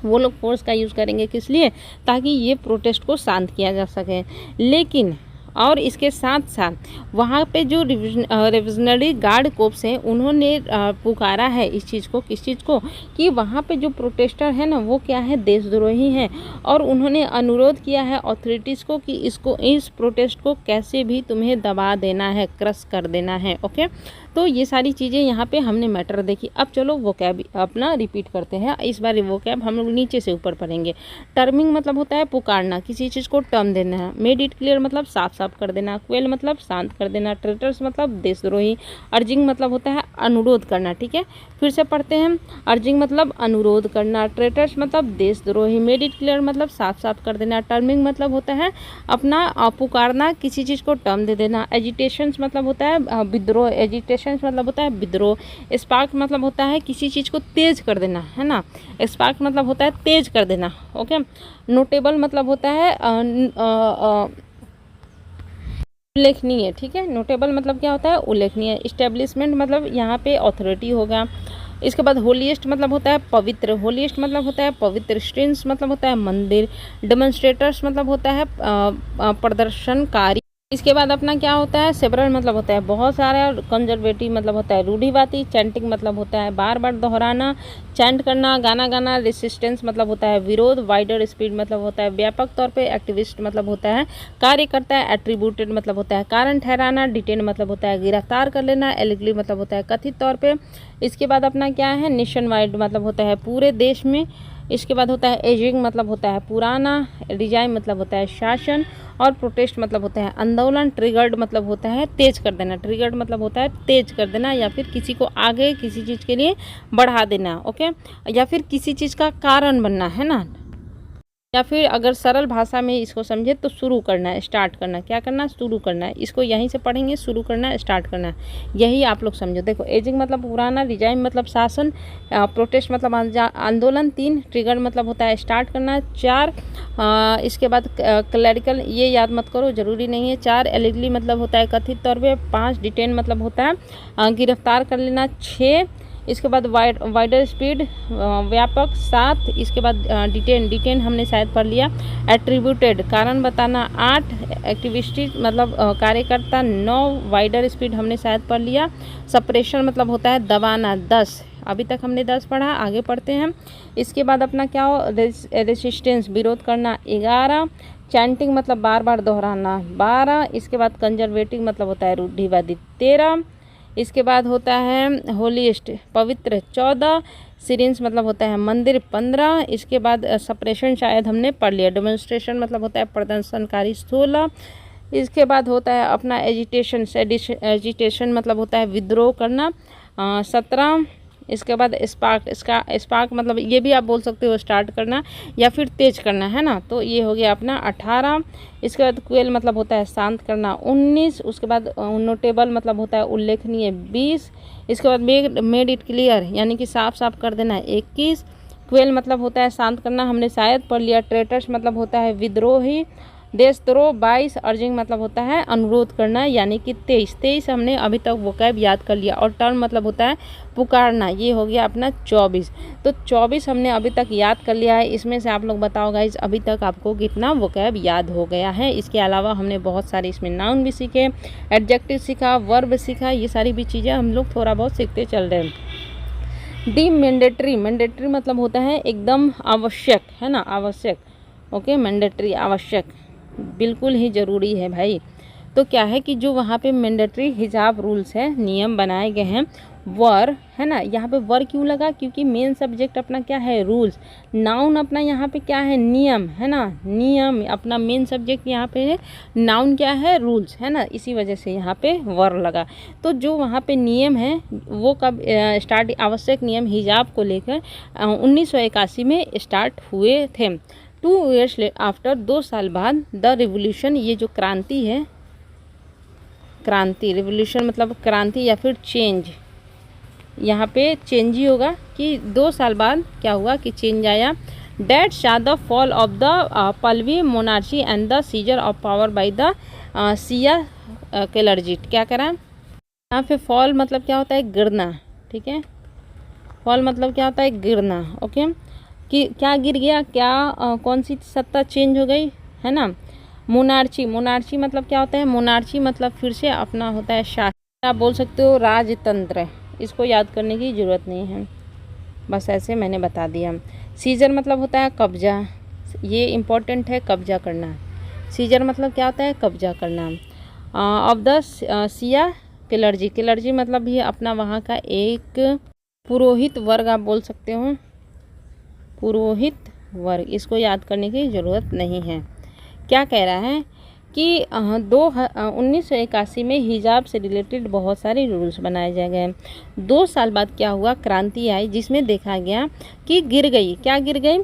वो लोग फोर्स का यूज़ करेंगे, किस लिए, ताकि ये प्रोटेस्ट को शांत किया जा सके। लेकिन और इसके साथ साथ वहाँ पे जो रिविजनरी गार्ड कोप्स हैं, उन्होंने पुकारा है इस चीज़ को, किस चीज़ को, कि वहाँ पे जो प्रोटेस्टर है ना, वो क्या है, देशद्रोही हैं। और उन्होंने अनुरोध किया है अथॉरिटीज़ को कि इस प्रोटेस्ट को कैसे भी तुम्हें दबा देना है, क्रश कर देना है। ओके, तो ये सारी चीज़ें यहाँ पे हमने मैटर देखी। अब चलो वो कैब अपना रिपीट करते हैं। इस बार वो कैब हम लोग नीचे से ऊपर पढ़ेंगे। टर्मिंग मतलब होता है पुकारना, किसी चीज़ को टर्म देना है। मेड इट क्लियर मतलब साफ साफ कर देना। क्वेल मतलब शांत कर देना। ट्रेटर्स मतलब देशद्रोही। अर्जिंग मतलब होता है अनुरोध करना। ठीक है, फिर से पढ़ते हैं। अर्जिंग मतलब अनुरोध करना। ट्रेटर्स मतलब देशद्रोही। मेड इट क्लियर मतलब साफ साफ कर देना। टर्मिंग मतलब होता है अपना पुकारना, किसी चीज़ को टर्म दे देना। एजिटेशंस मतलब होता है विद्रोह। एजिटेशन मतलब होता है विद्रोह। स्पार्क मतलब होता है किसी चीज़ को तेज कर देना, है ना। स्पार्क मतलब होता है तेज कर देना। ओके, नोटेबल मतलब होता है उल्लेखनीय। ठीक है, नोटेबल मतलब क्या होता है, उल्लेखनीय। इस्टेब्लिशमेंट मतलब यहाँ पे अथॉरिटी होगा। इसके बाद होलीएस्ट मतलब होता है पवित्र। होलीएस्ट मतलब होता है पवित्र। स्ट्रीन्स मतलब होता है मंदिर। डेमोन्स्ट्रेटर्स मतलब होता है प्रदर्शनकारी। इसके बाद अपना क्या होता है, सेवरल मतलब होता है बहुत सारा। कंजर्वेटिव मतलब होता है रूढ़िवादी। चैंटिंग मतलब होता है बार बार दोहराना, चैंट करना, गाना गाना। रेसिस्टेंस मतलब होता है विरोध। वाइडर स्पीड मतलब होता है व्यापक तौर पे। एक्टिविस्ट मतलब होता है कार्य करता है। एट्रीब्यूटेड मतलब होता है कारण ठहराना। डिटेन मतलब होता है गिरफ्तार कर लेना। एलिगली मतलब होता है कथित तौर पे। इसके बाद अपना क्या है, नेशन वाइड मतलब होता है पूरे देश में। इसके बाद होता है एजिंग मतलब होता है पुराना। रिजाइम मतलब होता है शासन। और प्रोटेस्ट मतलब होता है आंदोलन। ट्रिगर्ड मतलब होता है तेज कर देना। ट्रिगर्ड मतलब होता है तेज कर देना या फिर किसी को आगे किसी चीज़ के लिए बढ़ा देना। ओके, या फिर किसी चीज़ का कारण बनना, है ना। या फिर अगर सरल भाषा में इसको समझे तो शुरू करना है, स्टार्ट करना। क्या करना, शुरू करना है। इसको यहीं से पढ़ेंगे, शुरू करना है, स्टार्ट करना है, यही आप लोग समझो। देखो, एजिंग मतलब पुराना। रिजाइम मतलब शासन। प्रोटेस्ट मतलब आंदोलन। 3 ट्रिगर मतलब होता है स्टार्ट करना। 4 इसके बाद क्लैरिकल, ये याद मत करो, ज़रूरी नहीं है। 4 एलिगली मतलब होता है कथित तौर पर। 5 डिटेन मतलब होता है गिरफ्तार कर लेना। 6 इसके बाद वाइडर स्पीड व्यापक 7, इसके बाद डिटेन हमने शायद पढ़ लिया। एट्रीब्यूटेड कारण बताना 8, एक्टिविस्ट मतलब कार्यकर्ता 9, वाइडर स्पीड हमने शायद पढ़ लिया। सप्रेशन मतलब होता है दबाना 10, अभी तक हमने 10 पढ़ा, आगे पढ़ते हैं। इसके बाद अपना क्या हो, रेसिस्टेंस विरोध करना 11, चैंटिंग मतलब बार बार दोहराना 12, इसके बाद कंजर्वेटिव मतलब होता है रूढ़िवादी 13, इसके बाद होता है होलीस्ट पवित्र 14, सीरेंस मतलब होता है मंदिर 15, इसके बाद सप्रेशन शायद हमने पढ़ लिया। डेमोन्स्ट्रेशन मतलब होता है प्रदर्शनकारी 16, इसके बाद होता है अपना एजिटेशन मतलब होता है विद्रोह करना 17, इसके बाद स्पार्क मतलब ये भी आप बोल सकते हो स्टार्ट करना या फिर तेज करना, है ना, तो ये हो गया अपना 18, इसके बाद क्वेल मतलब होता है शांत करना 19, उसके बाद नोटेबल मतलब होता है उल्लेखनीय 20, इसके बाद मेड इट क्लियर यानी कि साफ साफ कर देना 21, क्वेल मतलब होता है शांत करना, हमने शायद पढ़ लिया। ट्रेटर्स मतलब होता है विद्रोही, देशद्रोह 22, अर्जिंग मतलब होता है अनुरोध करना यानी कि 23 हमने अभी तक वोकैब याद कर लिया। और टर्न मतलब होता है पुकारना, ये हो गया अपना 24। तो 24 हमने अभी तक याद कर लिया है। इसमें से आप लोग बताओ गाइस अभी तक आपको कितना वोकैब याद हो गया है। इसके अलावा हमने बहुत सारे इसमें नाउन भी सीखे, एडजेक्टिव सीखा, वर्ब सीखा, ये सारी भी चीज़ें हम लोग थोड़ा बहुत सीखते चल रहे हैं। डी मैंडेटरी मतलब होता है एकदम आवश्यक, है ना, आवश्यक। ओके, मैंडेटरी आवश्यक, बिल्कुल ही ज़रूरी है भाई। तो क्या है कि जो वहाँ पे मैंडेटरी हिजाब रूल्स है, नियम बनाए गए हैं, वर, है ना, यहाँ पे वर क्यों लगा, क्योंकि मेन सब्जेक्ट अपना क्या है रूल्स, नाउन अपना यहाँ पे क्या है नियम, है ना, नियम अपना मेन सब्जेक्ट यहाँ पे है, नाउन क्या है रूल्स, है ना, इसी वजह से यहाँ पे वर लगा। तो जो वहाँ पे नियम है वो कब स्टार्ट, आवश्यक नियम हिजाब को लेकर 1981 में स्टार्ट हुए थे। 2 years आफ्टर, 2 साल बाद द रिवोल्यूशन, ये जो क्रांति है, क्रांति, रिवोल्यूशन मतलब क्रांति या फिर चेंज, यहाँ पे चेंज ही होगा कि 2 साल बाद क्या हुआ कि चेंज आया। That shah the fall of the Pahlavi monarchy and the seizure of power by the Shia clergy. क्या करा यहाँ पे, फॉल मतलब क्या होता है गिरना, ठीक है, फॉल मतलब क्या होता है गिरना। ओके, कि क्या गिर गया, क्या कौन सी सत्ता चेंज हो गई, है ना। मोनार्ची मतलब क्या होता है, मोनार्ची मतलब फिर से अपना होता है शासन, आप बोल सकते हो राजतंत्र, इसको याद करने की ज़रूरत नहीं है, बस ऐसे मैंने बता दिया। सीजर मतलब होता है कब्जा, ये इम्पोर्टेंट है, कब्जा करना। सीजर मतलब क्या होता है कब्जा करना। ऑफ द सिया क्लर्जी मतलब भी अपना वहाँ का एक पुरोहित वर्ग, आप बोल सकते हो पुरोहित वर्ग, इसको याद करने की ज़रूरत नहीं है। क्या कह रहा है कि 1981 में हिजाब से रिलेटेड बहुत सारे रूल्स बनाए जा गए। 2 साल बाद क्या हुआ, क्रांति आई जिसमें देखा गया कि गिर गई, क्या गिर गई,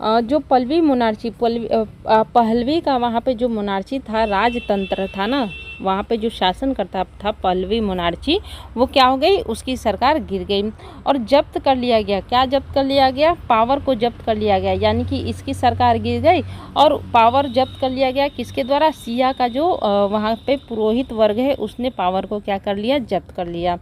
जो पल्लवी मोनार्ची, पहलवी का वहाँ पे जो मोनार्ची था, राजतंत्र था ना, वहाँ पे जो शासन करता था पल्लवी मोनार्ची, वो क्या हो गई, उसकी सरकार गिर गई और जब्त कर लिया गया। क्या जब्त कर लिया गया, पावर को जब्त कर लिया गया, यानी कि इसकी सरकार गिर गई और पावर जब्त कर लिया गया किसके द्वारा, सिया का जो वहाँ पे पुरोहित वर्ग है उसने पावर को क्या कर लिया, जब्त कर लिया।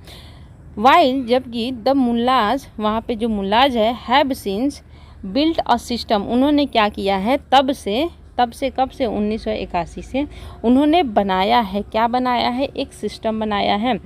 वाइल, जबकि द मुल्लाज, वहाँ पे जो मुल्लाज है, have since built a system, उन्होंने क्या किया है, तब से कब से 1981 से उन्होंने बनाया है, क्या बनाया है, एक सिस्टम बनाया है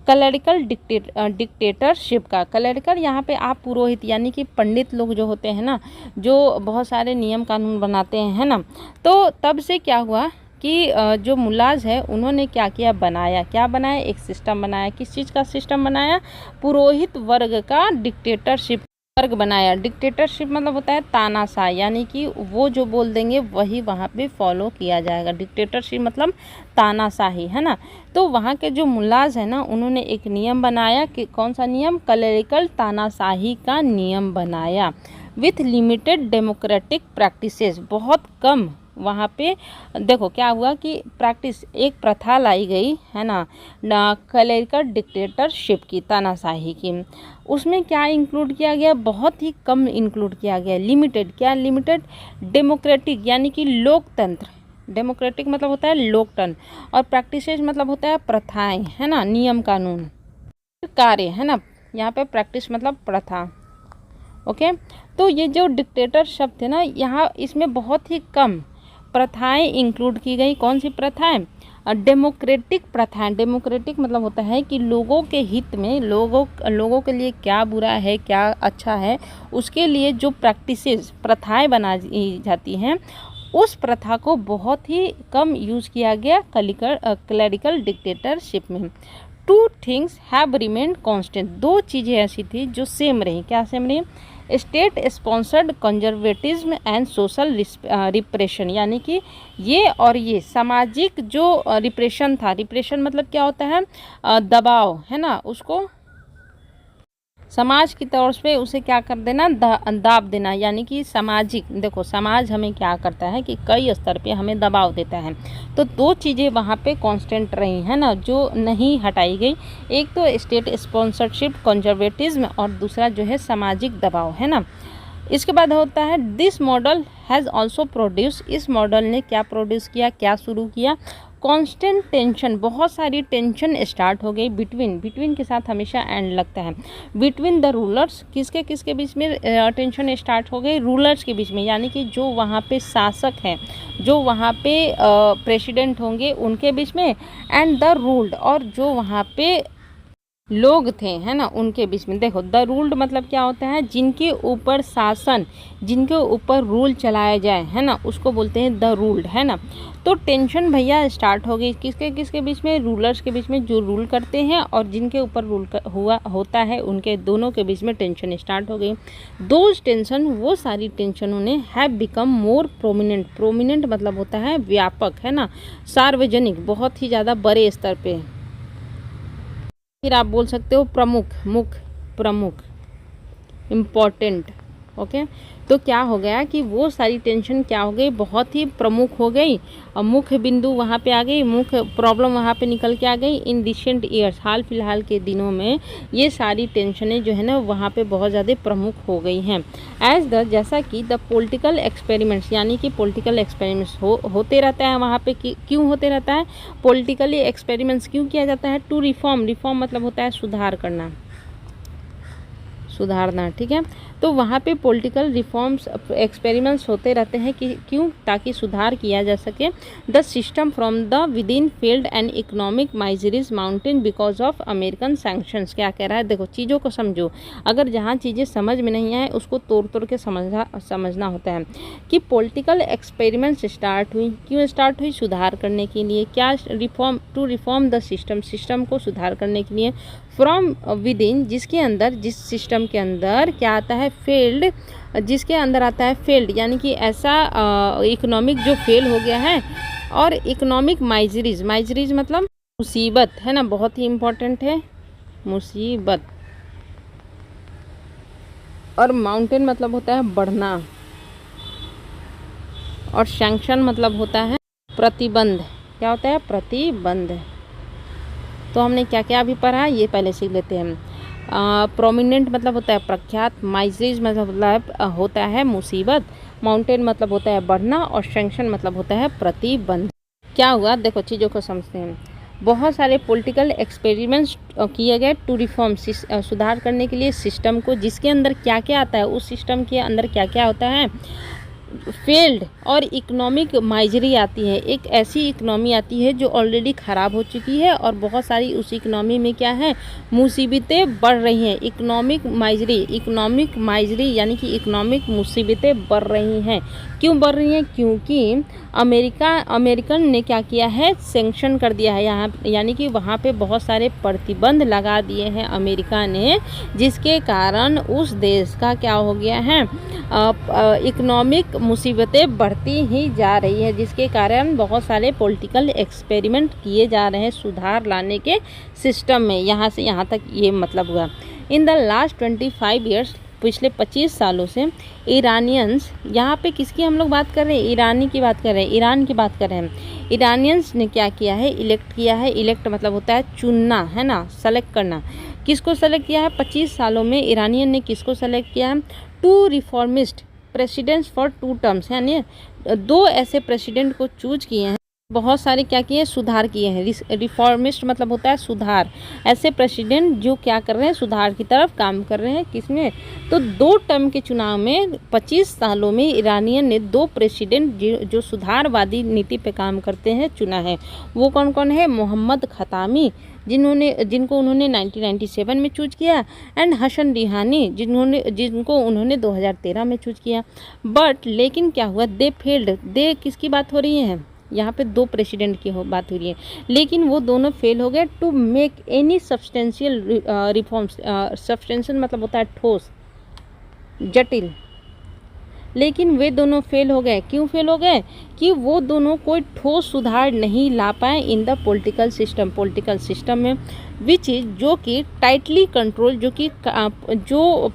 क्लरिकल डिक्टेटरशिप का। क्लरिकल यहाँ पे आप पुरोहित यानी कि पंडित लोग जो होते हैं ना, जो बहुत सारे नियम कानून बनाते हैं, है ना, तो तब से क्या हुआ कि जो मुल्लाज है उन्होंने क्या किया, बनाया, क्या बनाया, एक सिस्टम बनाया। किस चीज़ का सिस्टम बनाया, पुरोहित वर्ग का डिक्टेटरशिप वर्ग बनाया। डिक्टेटरशिप मतलब होता है तानाशाह, यानी कि वो जो बोल देंगे वही वहाँ पे फॉलो किया जाएगा। डिक्टेटरशिप मतलब तानाशाही, है ना। तो वहाँ के जो मुल्लाज है ना, उन्होंने एक नियम बनाया कि कौन सा नियम, क्लरिकल तानाशाही का नियम बनाया विथ लिमिटेड डेमोक्रेटिक प्रैक्टिसेस। बहुत कम वहाँ पे देखो क्या हुआ कि प्रैक्टिस, एक प्रथा लाई गई है ना, क्लरिकल डिक्टेटरशिप की, तानाशाही की। उसमें क्या इंक्लूड किया गया, बहुत ही कम इंक्लूड किया गया। लिमिटेड, क्या लिमिटेड, डेमोक्रेटिक यानी कि लोकतंत्र, डेमोक्रेटिक मतलब होता है लोकतंत्र, और प्रैक्टिसेस मतलब होता है प्रथाएं, है ना, नियम कानून, कार्य, है ना, यहाँ पे प्रैक्टिस मतलब प्रथा। ओके, तो ये जो डिक्टेटर शब्द है ना, यहाँ इसमें बहुत ही कम प्रथाएं इंक्लूड की गई। कौन सी प्रथाएं? डेमोक्रेटिक प्रथाएं। डेमोक्रेटिक मतलब होता है कि लोगों के हित में, लोगों के लिए क्या बुरा है क्या अच्छा है, उसके लिए जो प्रैक्टिसेस प्रथाएं बनाई जाती हैं, उस प्रथा को बहुत ही कम यूज़ किया गया क्लरिकल डिक्टेटरशिप में। Two things have remained constant. दो चीज़ें ऐसी थी जो सेम रही। क्या सेम रही? State sponsored conservatism and social repression, यानी कि ये और ये सामाजिक जो रिप्रेशन था। रिप्रेशन मतलब क्या होता है? दबाव, है ना, उसको समाज की तौर पे उसे क्या कर देना? दाब देना। यानी कि सामाजिक, देखो समाज हमें क्या करता है कि कई स्तर पे हमें दबाव देता है। तो दो चीज़ें वहाँ पे कांस्टेंट रही है ना, जो नहीं हटाई गई। एक तो स्टेट स्पॉन्सरशिप कंजर्वेटिज्म और दूसरा जो है सामाजिक दबाव, है ना। इसके बाद होता है this model has also produce. इस मॉडल ने क्या प्रोड्यूस किया, क्या शुरू किया? कांस्टेंट टेंशन, बहुत सारी टेंशन स्टार्ट हो गई बिटवीन के साथ हमेशा एंड लगता है। बिटवीन द रूलर्स, किसके बीच में टेंशन स्टार्ट हो गई? रूलर्स के बीच में, यानी कि जो वहाँ पे शासक हैं, जो वहाँ पे प्रेसिडेंट होंगे उनके बीच में, एंड द रूल्ड, और जो वहाँ पे लोग थे, है ना, उनके बीच में। देखो द रूल्ड मतलब क्या होता है? जिनके ऊपर शासन, जिनके ऊपर रूल चलाया जाए, है ना, उसको बोलते हैं द रूल्ड, है ना। तो टेंशन भैया स्टार्ट हो गई किसके बीच में? रूलर्स के बीच में, जो रूल करते हैं और जिनके ऊपर रूल होता है, उनके दोनों के बीच में टेंशन स्टार्ट हो गई। दोज टेंशन, वो सारी टेंशनों ने have become more prominent. Prominent मतलब होता है व्यापक, है ना, सार्वजनिक, बहुत ही ज़्यादा बड़े स्तर पे। फिर आप बोल सकते हो प्रमुख, इम्पोर्टेंट। ओके, तो क्या हो गया कि वो सारी टेंशन क्या हो गई? बहुत ही प्रमुख हो गई और मुख्य बिंदु वहाँ पे आ गई, मुख्य प्रॉब्लम वहाँ पे निकल के आ गई। इन रिसेंट ईयर्स, हाल फिलहाल के दिनों में ये सारी टेंशनें जो है ना वहाँ पे बहुत ज़्यादा प्रमुख हो गई हैं। जैसा कि द पॉलिटिकल एक्सपेरिमेंट्स, यानी कि पॉलिटिकल एक्सपेरिमेंट्स होते रहता है वहाँ पे। क्यों होते रहता है पॉलिटिकली एक्सपेरिमेंट्स? क्यों किया जाता है? टू रिफॉर्म मतलब होता है सुधारना, ठीक है। तो वहाँ पे पॉलिटिकल रिफॉर्म्स एक्सपेरिमेंट्स होते रहते हैं कि क्यों? ताकि सुधार किया जा सके। The system from the within failed and economic miseries mounted because of American sanctions. क्या कह रहा है? देखो चीज़ों को समझो, अगर जहाँ चीज़ें समझ में नहीं आए उसको तोड़ के समझना होता है। कि पॉलिटिकल एक्सपेरिमेंट्स स्टार्ट हुई, क्यों स्टार्ट हुई? सुधार करने के लिए। क्या? Reform, to reform the system को सुधार करने के लिए। फ्रॉम विद इन, जिसके अंदर, जिस सिस्टम के अंदर क्या आता है? फेल्ड, जिसके अंदर आता है फेल्ड, यानी कि ऐसा इकोनॉमिक जो फेल हो गया है। और इकोनॉमिक माइजरीज मतलब मुसीबत, है ना, बहुत ही इम्पोर्टेंट है मुसीबत। और माउंटेन मतलब होता है बढ़ना, और सैंक्शन मतलब होता है प्रतिबंध। क्या होता है? प्रतिबंध। तो हमने क्या क्या अभी पढ़ा ये पहले सीख लेते हैं। प्रोमिनेंट मतलब होता है प्रख्यात, माइजरीज मतलब होता है मुसीबत, माउंटेन मतलब होता है बढ़ना, और सैंक्शन मतलब होता है प्रतिबंध। क्या हुआ? देखो चीज़ों को समझते हैं। बहुत सारे पॉलिटिकल एक्सपेरिमेंट्स किए गए टू रिफॉर्म, सुधार करने के लिए सिस्टम को, जिसके अंदर क्या क्या आता है, उस सिस्टम के अंदर क्या क्या होता है? फेल्ड और इकोनॉमिक माइजरी आती है। एक ऐसी इकोनॉमी आती है जो ऑलरेडी ख़राब हो चुकी है और बहुत सारी उस इकोनॉमी में क्या है? मुसीबतें बढ़ रही हैं। इकोनॉमिक माइजरी यानी कि इकोनॉमिक मुसीबतें बढ़ रही हैं। क्यों बढ़ रही हैं? क्योंकि अमेरिकन ने क्या किया है? सैंक्शन कर दिया है यहाँ, यानी कि वहाँ पे बहुत सारे प्रतिबंध लगा दिए हैं अमेरिका ने, जिसके कारण उस देश का क्या हो गया है? इकोनॉमिक मुसीबतें बढ़ती ही जा रही है, जिसके कारण बहुत सारे पॉलिटिकल एक्सपेरिमेंट किए जा रहे हैं सुधार लाने के सिस्टम में। यहाँ से यहाँ तक ये मतलब हुआ। इन द लास्ट 25 ईयर्स, पिछले 25 सालों से ईरानियंस, यहाँ पे किसकी हम लोग बात कर रहे हैं? ईरान की बात कर रहे हैं। ईरानियंस ने क्या किया है? इलेक्ट किया है। इलेक्ट मतलब होता है चुनना, है ना, सेलेक्ट करना। किसको सेलेक्ट किया है? 25 सालों में ईरानियन ने किसको सेलेक्ट किया है? 2 रिफॉर्मिस्ट प्रेसिडेंट्स फॉर 2 टर्म्स, यानी 2 ऐसे प्रेसिडेंट को चूज किए हैं बहुत सारे क्या किए, सुधार किए हैं। रिफॉर्मिस्ट मतलब होता है सुधार, ऐसे प्रेसिडेंट जो क्या कर रहे हैं, सुधार की तरफ काम कर रहे हैं। किसमें, तो 2 टर्म के चुनाव में 25 सालों में ईरानियन ने 2 प्रेसिडेंट जो सुधारवादी नीति पे काम करते हैं चुना है। वो कौन कौन है, मोहम्मद खतामी जिनको उन्होंने 1997 में चूज किया, एंड हसन रिहानी जिनको उन्होंने 2013 में चूज किया। बट लेकिन क्या हुआ, दे फेल्ड। दे किसकी बात हो रही है, यहाँ पे 2 प्रेसिडेंट की बात हो रही है, लेकिन वो दोनों फेल हो गए to make any substantial reforms. Substantial मतलब होता है ठोस, जटिल। लेकिन वे दोनों फेल हो गए। क्यों फेल हो गए, कि वो दोनों कोई ठोस सुधार नहीं ला पाए इन द पॉलिटिकल सिस्टम में, विच इज जो कि टाइटली कंट्रोल, जो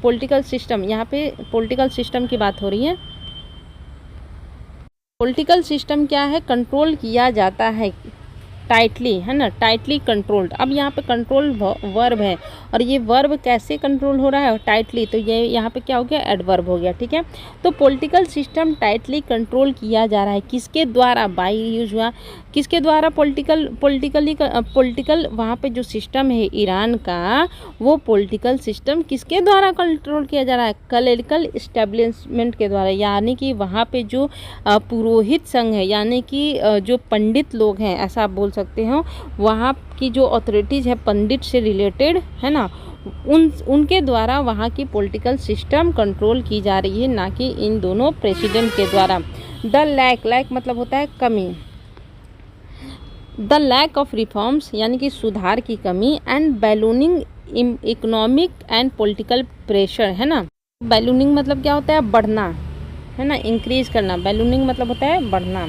पॉलिटिकल सिस्टम, यहाँ पे पॉलिटिकल सिस्टम की बात हो रही है। पॉलिटिकल सिस्टम क्या है, कंट्रोल किया जाता है टाइटली, है ना, टाइटली कंट्रोल्ड। अब यहाँ पे कंट्रोल वर्ब है, और ये वर्ब कैसे कंट्रोल हो रहा है, टाइटली, तो ये यहाँ पे क्या हो गया, एडवर्ब हो गया। ठीक है, तो पॉलिटिकल सिस्टम टाइटली कंट्रोल किया जा रहा है, किसके द्वारा, बाय यूज हुआ, किसके द्वारा, पॉलिटिकल वहाँ पे जो सिस्टम है ईरान का, वो पॉलिटिकल सिस्टम किसके द्वारा कंट्रोल किया जा रहा है, क्लरिकल इस्टेब्लिशमेंट के द्वारा, यानी कि वहाँ पे जो पुरोहित संघ है, यानी कि जो पंडित लोग हैं, ऐसा आप बोल सकते हो, वहाँ की जो अथॉरिटीज़ है पंडित से रिलेटेड, है ना, उनके द्वारा वहाँ की पॉलिटिकल सिस्टम कंट्रोल की जा रही है, ना कि इन दोनों प्रेसिडेंट के द्वारा। द लैक मतलब होता है कमी, द लैक ऑफ रिफॉर्म्स यानी कि सुधार की कमी, and ballooning economic and political pressure, है ना। बैलूनिंग मतलब क्या होता है, बढ़ना, है ना, इंक्रीज करना। बैलूनिंग मतलब होता है बढ़ना।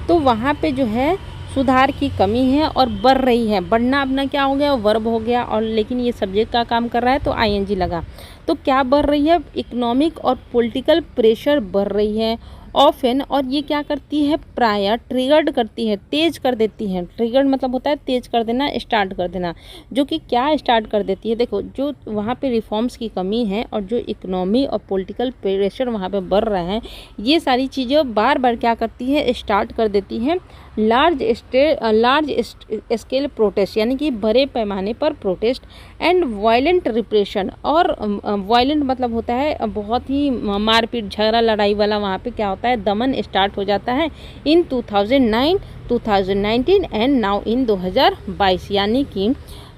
तो वहाँ पे जो है सुधार की कमी है और बढ़ रही है। बढ़ना अपना क्या हो गया, वर्ब हो गया, और लेकिन ये सब्जेक्ट का काम कर रहा है तो आईएनजी लगा। तो क्या बढ़ रही है, इकोनॉमिक और पॉलिटिकल प्रेशर बढ़ रही है ऑफन, और ये क्या करती है, प्राय ट्रिगर्ड करती है, तेज कर देती है। ट्रिगर्ड मतलब होता है तेज कर देना, स्टार्ट कर देना, जो कि क्या स्टार्ट कर देती है, देखो जो वहाँ पे रिफॉर्म्स की कमी है और जो इकोनॉमी और पॉलिटिकल प्रेशर वहाँ पे बढ़ रहा है, ये सारी चीज़ें बार बार क्या करती है, स्टार्ट कर देती है लार्ज स्केल प्रोटेस्ट, यानी कि बड़े पैमाने पर प्रोटेस्ट, एंड वायलेंट रिप्रेशन, और वायलेंट मतलब होता है बहुत ही मारपीट, झगड़ा, लड़ाई वाला, वहाँ पे क्या होता है, दमन स्टार्ट हो जाता है इन 2009, 2019 एंड नाउ इन 2022। यानी कि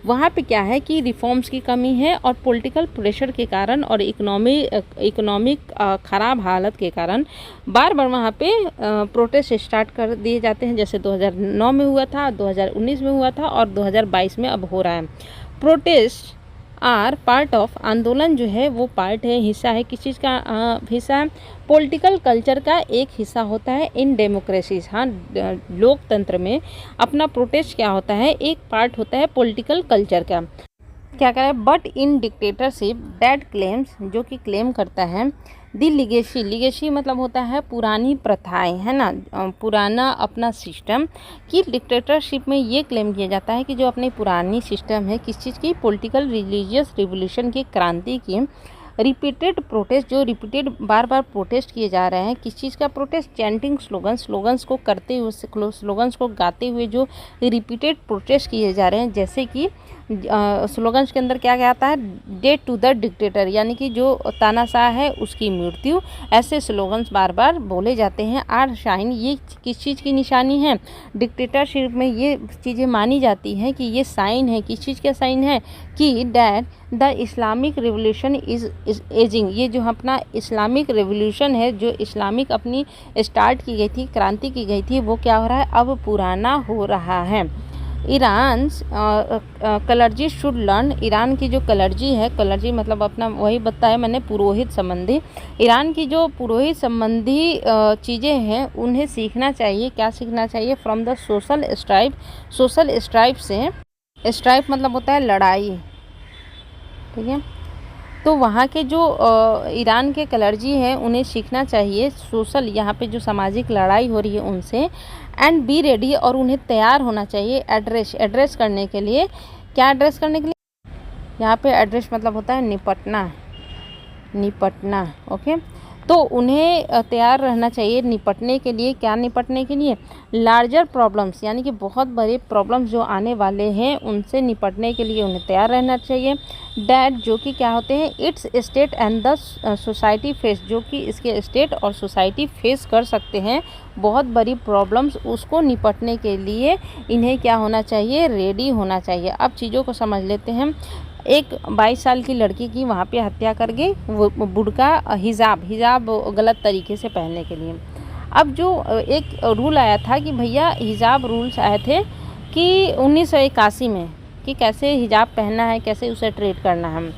वहाँ पे क्या है कि रिफॉर्म्स की कमी है और पॉलिटिकल प्रेशर के कारण और इकोनॉमिक ख़राब हालत के कारण बार बार वहाँ पे प्रोटेस्ट स्टार्ट कर दिए जाते हैं, जैसे 2009 में हुआ था, 2019 में हुआ था, और 2022 में अब हो रहा है। प्रोटेस्ट आर पार्ट ऑफ, आंदोलन जो है वो पार्ट है, हिस्सा है, किस चीज़ का हिस्सा है, पॉलिटिकल कल्चर का एक हिस्सा होता है इन डेमोक्रेसीज। हाँ, लोकतंत्र में अपना प्रोटेस्ट क्या होता है, एक पार्ट होता है पॉलिटिकल कल्चर का। क्या कह रहा है, but in dictatorship that claims, जो कि क्लेम करता है, दी लिगेसी मतलब होता है पुरानी प्रथाएं, है ना, पुराना अपना सिस्टम, कि डिक्टेटरशिप में ये क्लेम किया जाता है कि जो अपनी पुरानी सिस्टम है, किस चीज़ की, पॉलिटिकल रिलीजियस रिवोल्यूशन की, क्रांति की, रिपीटेड प्रोटेस्ट, जो रिपीटेड बार बार प्रोटेस्ट किए जा रहे हैं, किस चीज़ का प्रोटेस्ट, चैंटिंग स्लोगन्स को करते हुए, स्लोगन्स को गाते हुए जो रिपीटेड प्रोटेस्ट किए जा रहे हैं, जैसे कि स्लोगन्स के अंदर क्या आता है, डेट टू द डिक्टेटर, यानी कि जो तानाशाह है उसकी मृत्यु, ऐसे स्लोगन्स बार बार बोले जाते हैं। आर शाइन, ये किस चीज़ की निशानी है, डिक्टेटरशिप में ये चीज़ें मानी जाती हैं कि ये साइन है, किस चीज़ का साइन है, कि that the Islamic revolution is ageing, ये जो अपना इस्लामिक रिवोल्यूशन है, जो इस्लामिक अपनी स्टार्ट की गई थी, क्रांति की गई थी, वो क्या हो रहा है, अब पुराना हो रहा है। ईरान कलर्जी शुड लर्न, ईरान की जो कलर्जी है, कलर्जी मतलब अपना वही बताया मैंने, पुरोहित संबंधी, ईरान की जो पुरोहित संबंधी चीज़ें हैं उन्हें सीखना चाहिए। क्या सीखना चाहिए, फ्रॉम द सोशल स्ट्राइप से, स्ट्राइप मतलब होता है लड़ाई, ठीक है, तो वहाँ के जो ईरान के कलर्जी हैं उन्हें सीखना चाहिए सोशल, यहाँ पे जो सामाजिक लड़ाई हो रही है उनसे, एंड बी रेडी, और उन्हें तैयार होना चाहिए एड्रेस करने के लिए। क्या एड्रेस करने के लिए, यहाँ पे एड्रेस मतलब होता है निपटना, ओके। तो उन्हें तैयार रहना चाहिए निपटने के लिए। क्या निपटने के लिए? लार्जर प्रॉब्लम्स, यानी कि बहुत बड़े प्रॉब्लम्स जो आने वाले हैं उनसे निपटने के लिए उन्हें तैयार रहना चाहिए। डैट, जो कि क्या होते हैं? It's state and the society face, जो कि इसके स्टेट और सोसाइटी फेस कर सकते हैं बहुत बड़ी प्रॉब्लम्स, उसको निपटने के लिए इन्हें क्या होना चाहिए? रेडी होना चाहिए। अब चीज़ों को समझ लेते हैं। एक 22 साल की लड़की की वहाँ पे हत्या कर गई वो बुर्का, हिजाब गलत तरीके से पहनने के लिए। अब जो एक रूल आया था कि भैया हिजाब रूल्स आए थे कि 1981 में, कि कैसे हिजाब पहनना है, कैसे उसे ट्रीट करना है।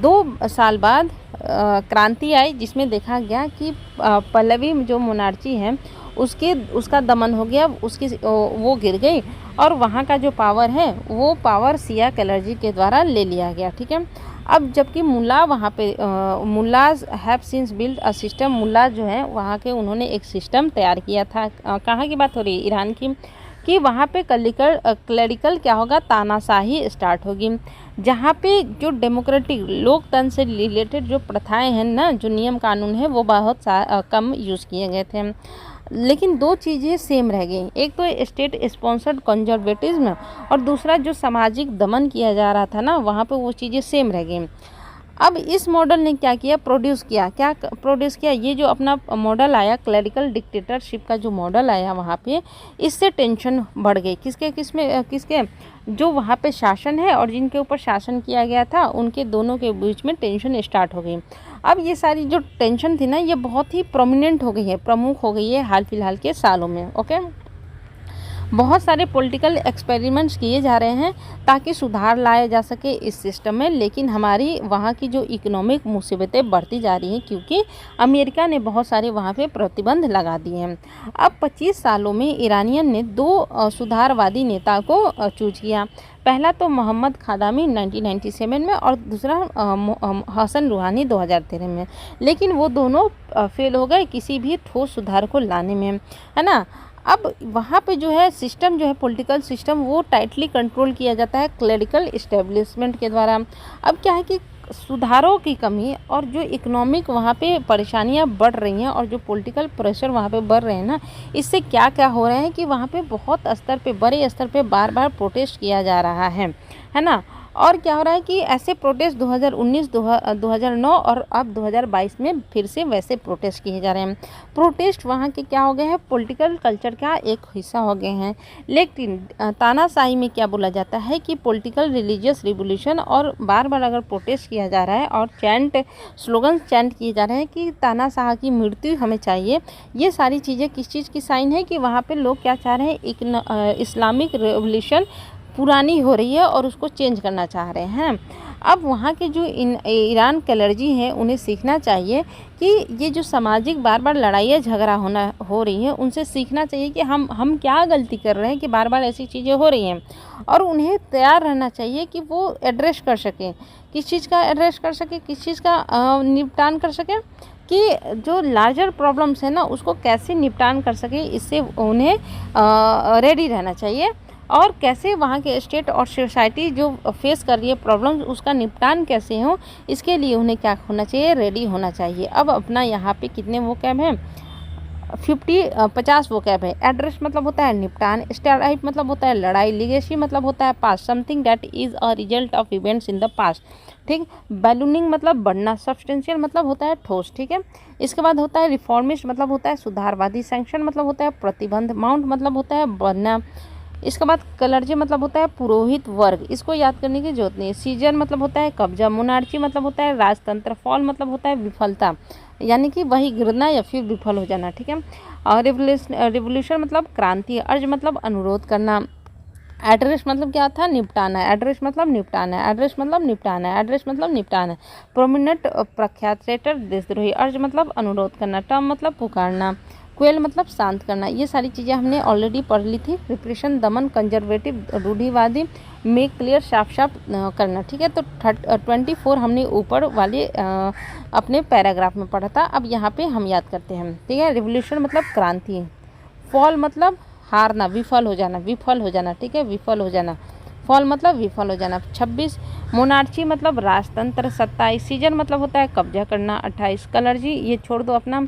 2 साल बाद क्रांति आई जिसमें देखा गया कि पल्लवी जो मोनार्ची है उसका दमन हो गया, वो गिर गई और वहाँ का जो पावर है वो पावर सिया कैलर्जी के द्वारा ले लिया गया। ठीक है। अब जबकि मुल्ला वहाँ पे mullahs have since build a system, मुल्ला जो है वहाँ के उन्होंने एक सिस्टम तैयार किया था। कहाँ की बात हो रही है? ईरान की। कि वहाँ पे क्लरिकल क्या होगा? तानाशाही स्टार्ट होगी, जहाँ पे जो डेमोक्रेटिक लोकतंत्र से रिलेटेड जो प्रथाएं हैं ना, जो नियम कानून है वो बहुत कम यूज़ किए गए थे। लेकिन 2 चीज़ें सेम रह गई, एक तो स्टेट स्पॉन्सर्ड कंजर्वेटिज्म और दूसरा जो सामाजिक दमन किया जा रहा था ना वहाँ पे वो चीज़ें सेम रह गई। अब इस मॉडल ने क्या किया? प्रोड्यूस किया ये जो अपना मॉडल आया क्लरिकल डिक्टेटरशिप का जो मॉडल आया वहाँ पे, इससे टेंशन बढ़ गई। किसके जो वहाँ पे शासन है और जिनके ऊपर शासन किया गया था उनके दोनों के बीच में टेंशन स्टार्ट हो गई। अब ये सारी जो टेंशन थी ना ये बहुत ही प्रोमिनेंट हो गई है, प्रमुख हो गई है हाल फिलहाल के सालों में। ओके, बहुत सारे पॉलिटिकल एक्सपेरिमेंट्स किए जा रहे हैं ताकि सुधार लाया जा सके इस सिस्टम में, लेकिन हमारी वहाँ की जो इकोनॉमिक मुसीबतें बढ़ती जा रही हैं क्योंकि अमेरिका ने बहुत सारे वहाँ पे प्रतिबंध लगा दिए हैं। अब 25 सालों में ईरानियन ने 2 सुधारवादी नेता को चूज किया। पहला तो मोहम्मद खादामी 1997 में और दूसरा हसन रूहानी 2013 में, लेकिन वो दोनों फेल हो गए किसी भी ठोस सुधार को लाने में, है ना। अब वहाँ पे जो है सिस्टम जो है पॉलिटिकल सिस्टम वो टाइटली कंट्रोल किया जाता है क्लरिकल इस्टेब्लिशमेंट के द्वारा। अब क्या है कि सुधारों की कमी और जो इकोनॉमिक वहाँ पे परेशानियाँ बढ़ रही हैं और जो पॉलिटिकल प्रेशर वहाँ पे बढ़ रहे हैं ना, इससे क्या क्या हो रहा है कि वहाँ पे बहुत स्तर पे, बड़े स्तर पे बार बार प्रोटेस्ट किया जा रहा है ना। और क्या हो रहा है कि ऐसे प्रोटेस्ट 2019, 2009 और अब 2022 में फिर से वैसे प्रोटेस्ट किए जा रहे हैं। प्रोटेस्ट वहाँ के क्या हो गए हैं? पॉलिटिकल कल्चर का एक हिस्सा हो गए हैं। लेकिन तानाशाही में क्या बोला जाता है कि पॉलिटिकल रिलीजियस रिवोल्यूशन, और बार बार अगर प्रोटेस्ट किया जा रहा है और स्लोगन चैंट किए जा रहे हैं कि तानाशाह की मृत्यु हमें चाहिए, ये सारी चीज़ें किस चीज़ की साइन है? कि वहाँ पे लोग क्या चाह रहे हैं? इस्लामिक रिवोल्यूशन पुरानी हो रही है और उसको चेंज करना चाह रहे हैं। अब वहाँ के जो ईरान कैलर्जी हैं उन्हें सीखना चाहिए कि ये जो सामाजिक बार बार लड़ाइयाँ झगड़ा हो रही है उनसे सीखना चाहिए कि हम क्या गलती कर रहे हैं कि बार बार ऐसी चीज़ें हो रही हैं, और उन्हें तैयार रहना चाहिए कि वो एड्रेस कर सकें। किस चीज़ का एड्रेस कर सके? किस चीज़ का निपटान कर सके? कि जो लार्जर प्रॉब्लम्स है ना उसको कैसे निपटान कर सके, इससे उन्हें रेडी रहना चाहिए। और कैसे वहाँ के स्टेट और सोसाइटी जो फेस कर रही है प्रॉब्लम्स उसका निपटान कैसे हो, इसके लिए उन्हें क्या होना चाहिए? रेडी होना चाहिए। अब अपना यहाँ पे कितने वोकैब हैं? 50 वोकैब है। एड्रेस मतलब होता है निपटान, स्टेरियोटाइप मतलब होता है लड़ाई, लीगेसी मतलब होता है past, something that is a result of events in the past. ठीक। बैलूनिंग मतलब बढ़ना, सब्सटेंशियल मतलब होता है ठोस। ठीक है। इसके बाद होता है रिफॉर्मिस्ट मतलब होता है सुधारवादी, सैंक्शन मतलब होता है प्रतिबंध, माउंट मतलब होता है बढ़ना। इसके बाद क्लर्जी मतलब होता है पुरोहित वर्ग, इसको याद करने की जरूरत नहीं है। सीजन मतलब होता है कब्जा, मोनार्ची मतलब होता है राजतंत्र, फॉल मतलब होता है विफलता, यानी कि वही गिरना या फिर विफल हो जाना। ठीक है। और रिवोल्यूशन मतलब क्रांति, अर्ज मतलब अनुरोध करना, एड्रेस मतलब क्या था? निपटाना, एड्रेस मतलब निपटाना, एड्रेस मतलब निपटाना, एड्रेस मतलब निपटाना। प्रोमिनेंट प्रख्यात ट्रेटर देशद्रोही, अर्ज मतलब अनुरोध करना, टर्म मतलब पुकारना, क्वेल मतलब शांत करना। ये सारी चीज़ें हमने ऑलरेडी पढ़ ली थी। रिप्रेशन, दमन, कंजर्वेटिव, रूढ़िवादी, मेक क्लियर, साफ साफ करना। ठीक है। तो 24 हमने ऊपर वाले अपने पैराग्राफ में पढ़ा था। अब यहाँ पे हम याद करते हैं। ठीक है। रिवोल्यूशन मतलब क्रांति, फॉल मतलब हारना, विफल हो जाना, ठीक है, विफल हो जाना। फॉल मतलब विफल हो जाना। 26 मोनार्ची मतलब राजतंत्र। 27 सीजन मतलब होता है कब्जा करना। 28 कलर्जी, ये छोड़ दो अपना।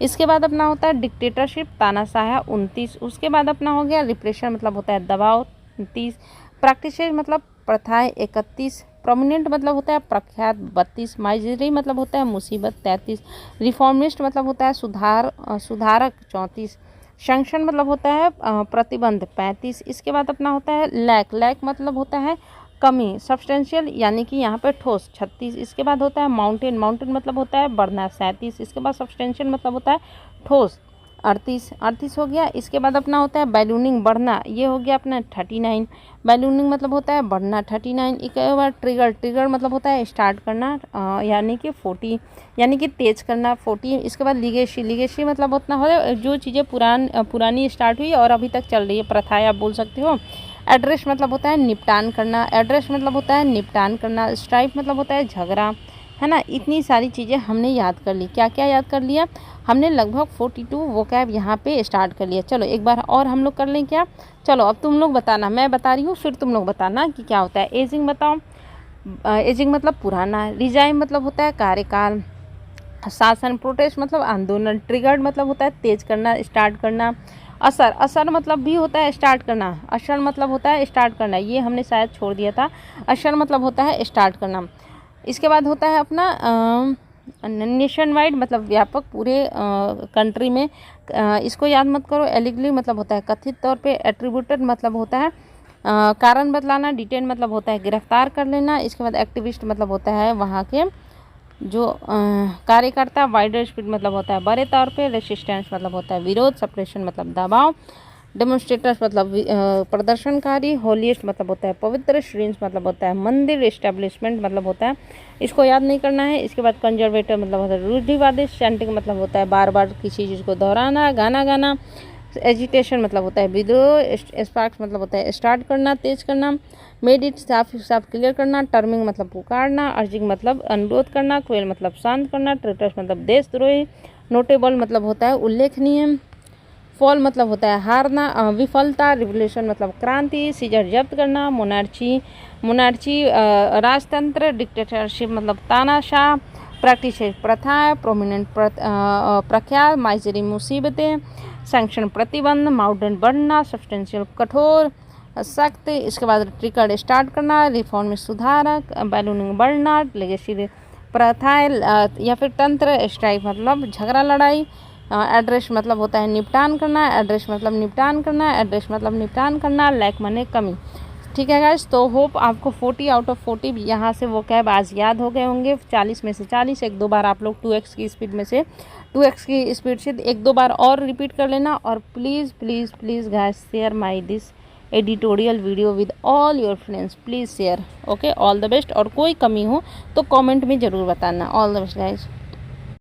इसके बाद अपना होता है डिक्टेटरशिप, तानाशाह। 29 उसके बाद अपना हो गया रिप्रेशन मतलब होता है दबाव। 30 प्रैक्टिसेस मतलब प्रथाएं। 31 प्रोमिनेंट मतलब होता है प्रख्यात। 32 माइजरी मतलब होता है मुसीबत। 33 रिफॉर्मिस्ट मतलब होता है सुधारक। 34 सैंक्शन मतलब होता है प्रतिबंध। 35 इसके बाद अपना होता है लैक मतलब होता है कमी, सब्सटेंशियल यानी कि यहाँ पे ठोस। 36 इसके बाद होता है माउंटेन मतलब होता है बढ़ना। 37 इसके बाद सब्सटेंशियल मतलब होता है ठोस। 38 हो गया। इसके बाद अपना होता है बैलूनिंग बढ़ना, ये हो गया अपना 39। बैलूनिंग मतलब होता है बढ़ना। 39 इसके बाद ट्रिगर मतलब होता है स्टार्ट करना यानी कि 40 यानी कि तेज करना। 40 इसके बाद लिगेसी मतलब होता है जो चीज़ें पुरानी स्टार्ट हुई और अभी तक चल रही है, प्रथाएं आप बोल सकते हो। एड्रेस मतलब होता है निपटान करना। एड्रेस मतलब होता है निपटान करना। स्ट्राइप मतलब होता है झगड़ा, है ना। इतनी सारी चीज़ें हमने याद कर ली। क्या क्या याद कर लिया हमने? लगभग 42 वोकैब यहाँ पे स्टार्ट कर लिया। चलो एक बार और हम लोग कर लें क्या? चलो अब तुम लोग बताना, मैं बता रही हूँ फिर तुम लोग बताना कि क्या होता है। एजिंग बताओ। एजिंग मतलब पुराना। रिजाइम मतलब होता है कार्यकाल। शासन। प्रोटेस्ट मतलब आंदोलन। ट्रिगर्ड मतलब होता है तेज करना, स्टार्ट करना। असर मतलब भी होता है स्टार्ट करना। असर मतलब होता है स्टार्ट करना, ये हमने शायद छोड़ दिया था। असर मतलब होता है स्टार्ट करना। इसके बाद होता है अपना नेशन वाइड मतलब व्यापक पूरे कंट्री में। इसको याद मत करो। एलिगली मतलब होता है कथित तौर पे। एट्रीब्यूटेड मतलब होता है कारण बतलाना। डिटेन मतलब होता है गिरफ्तार कर लेना। इसके बाद एक्टिविस्ट मतलब होता है वहाँ के जो कार्यकर्ता। वाइडर स्पीड मतलब होता है बड़े तौर पे। रेसिस्टेंस मतलब होता है विरोध। सप्रेशन मतलब दबाव। डेमोन्स्ट्रेटर्स मतलब प्रदर्शनकारी। होलीस्ट मतलब होता है पवित्र। श्रीन्स मतलब होता है मंदिर। एस्टेब्लिशमेंट मतलब होता है, इसको याद नहीं करना है। इसके बाद कंजर्वेटर मतलब होता है रूढ़िवादी। चैंटिंग मतलब होता है बार बार किसी चीज़ को दोहराना, गाना गाना। एजिटेशन मतलब होता है विद्रोह। स्पार्क्स मतलब होता है स्टार्ट करना, तेज करना। मेड इट साफ क्लियर करना। टर्मिंग मतलब पुकारना। अर्जिंग मतलब अनुरोध करना। क्वेल मतलब शांत करना। ट्रेटर्स मतलब देशद्रोही। नोटेबल मतलब होता है उल्लेखनीय। फॉल मतलब होता है हारना, विफलता। रिवोल्यूशन मतलब क्रांति। सीजर जब्त करना। मोनार्ची राजतंत्र। डिक्टेटरशिप मतलब तानाशाह। प्रैक्टिस प्रथाएं। प्रोमिनेंट प्रख्यात। माइजरी मुसीबतें। सैंक्शन प्रतिबंध। माउंटेन बढ़ना। सब्सटेंशियल कठोर सख्त। इसके बाद ट्रिकर्ड स्टार्ट करना। रिफॉर्म सुधारक। बैलूनिंग बढ़ना। लेगेसी प्रथाएं या फिर तंत्र। स्ट्राइक मतलब झगड़ा लड़ाई। एड्रेस मतलब होता है निपटान करना। एड्रेस मतलब निपटान करना। एड्रेस मतलब निपटान करना। लैक माने कमी। ठीक है गाइस, तो होप आपको 40 आउट ऑफ 40 यहाँ से वो कैब आज याद हो गए होंगे। 40 में से 40। एक दो बार आप लोग 2x की स्पीड में से 2x की स्पीड से एक दो बार और रिपीट कर लेना। और please please please guys share my this editorial video with all your friends. Please share. Okay, all the best. और कोई कमी हो तो कमेंट में ज़रूर बताना। All the best guys.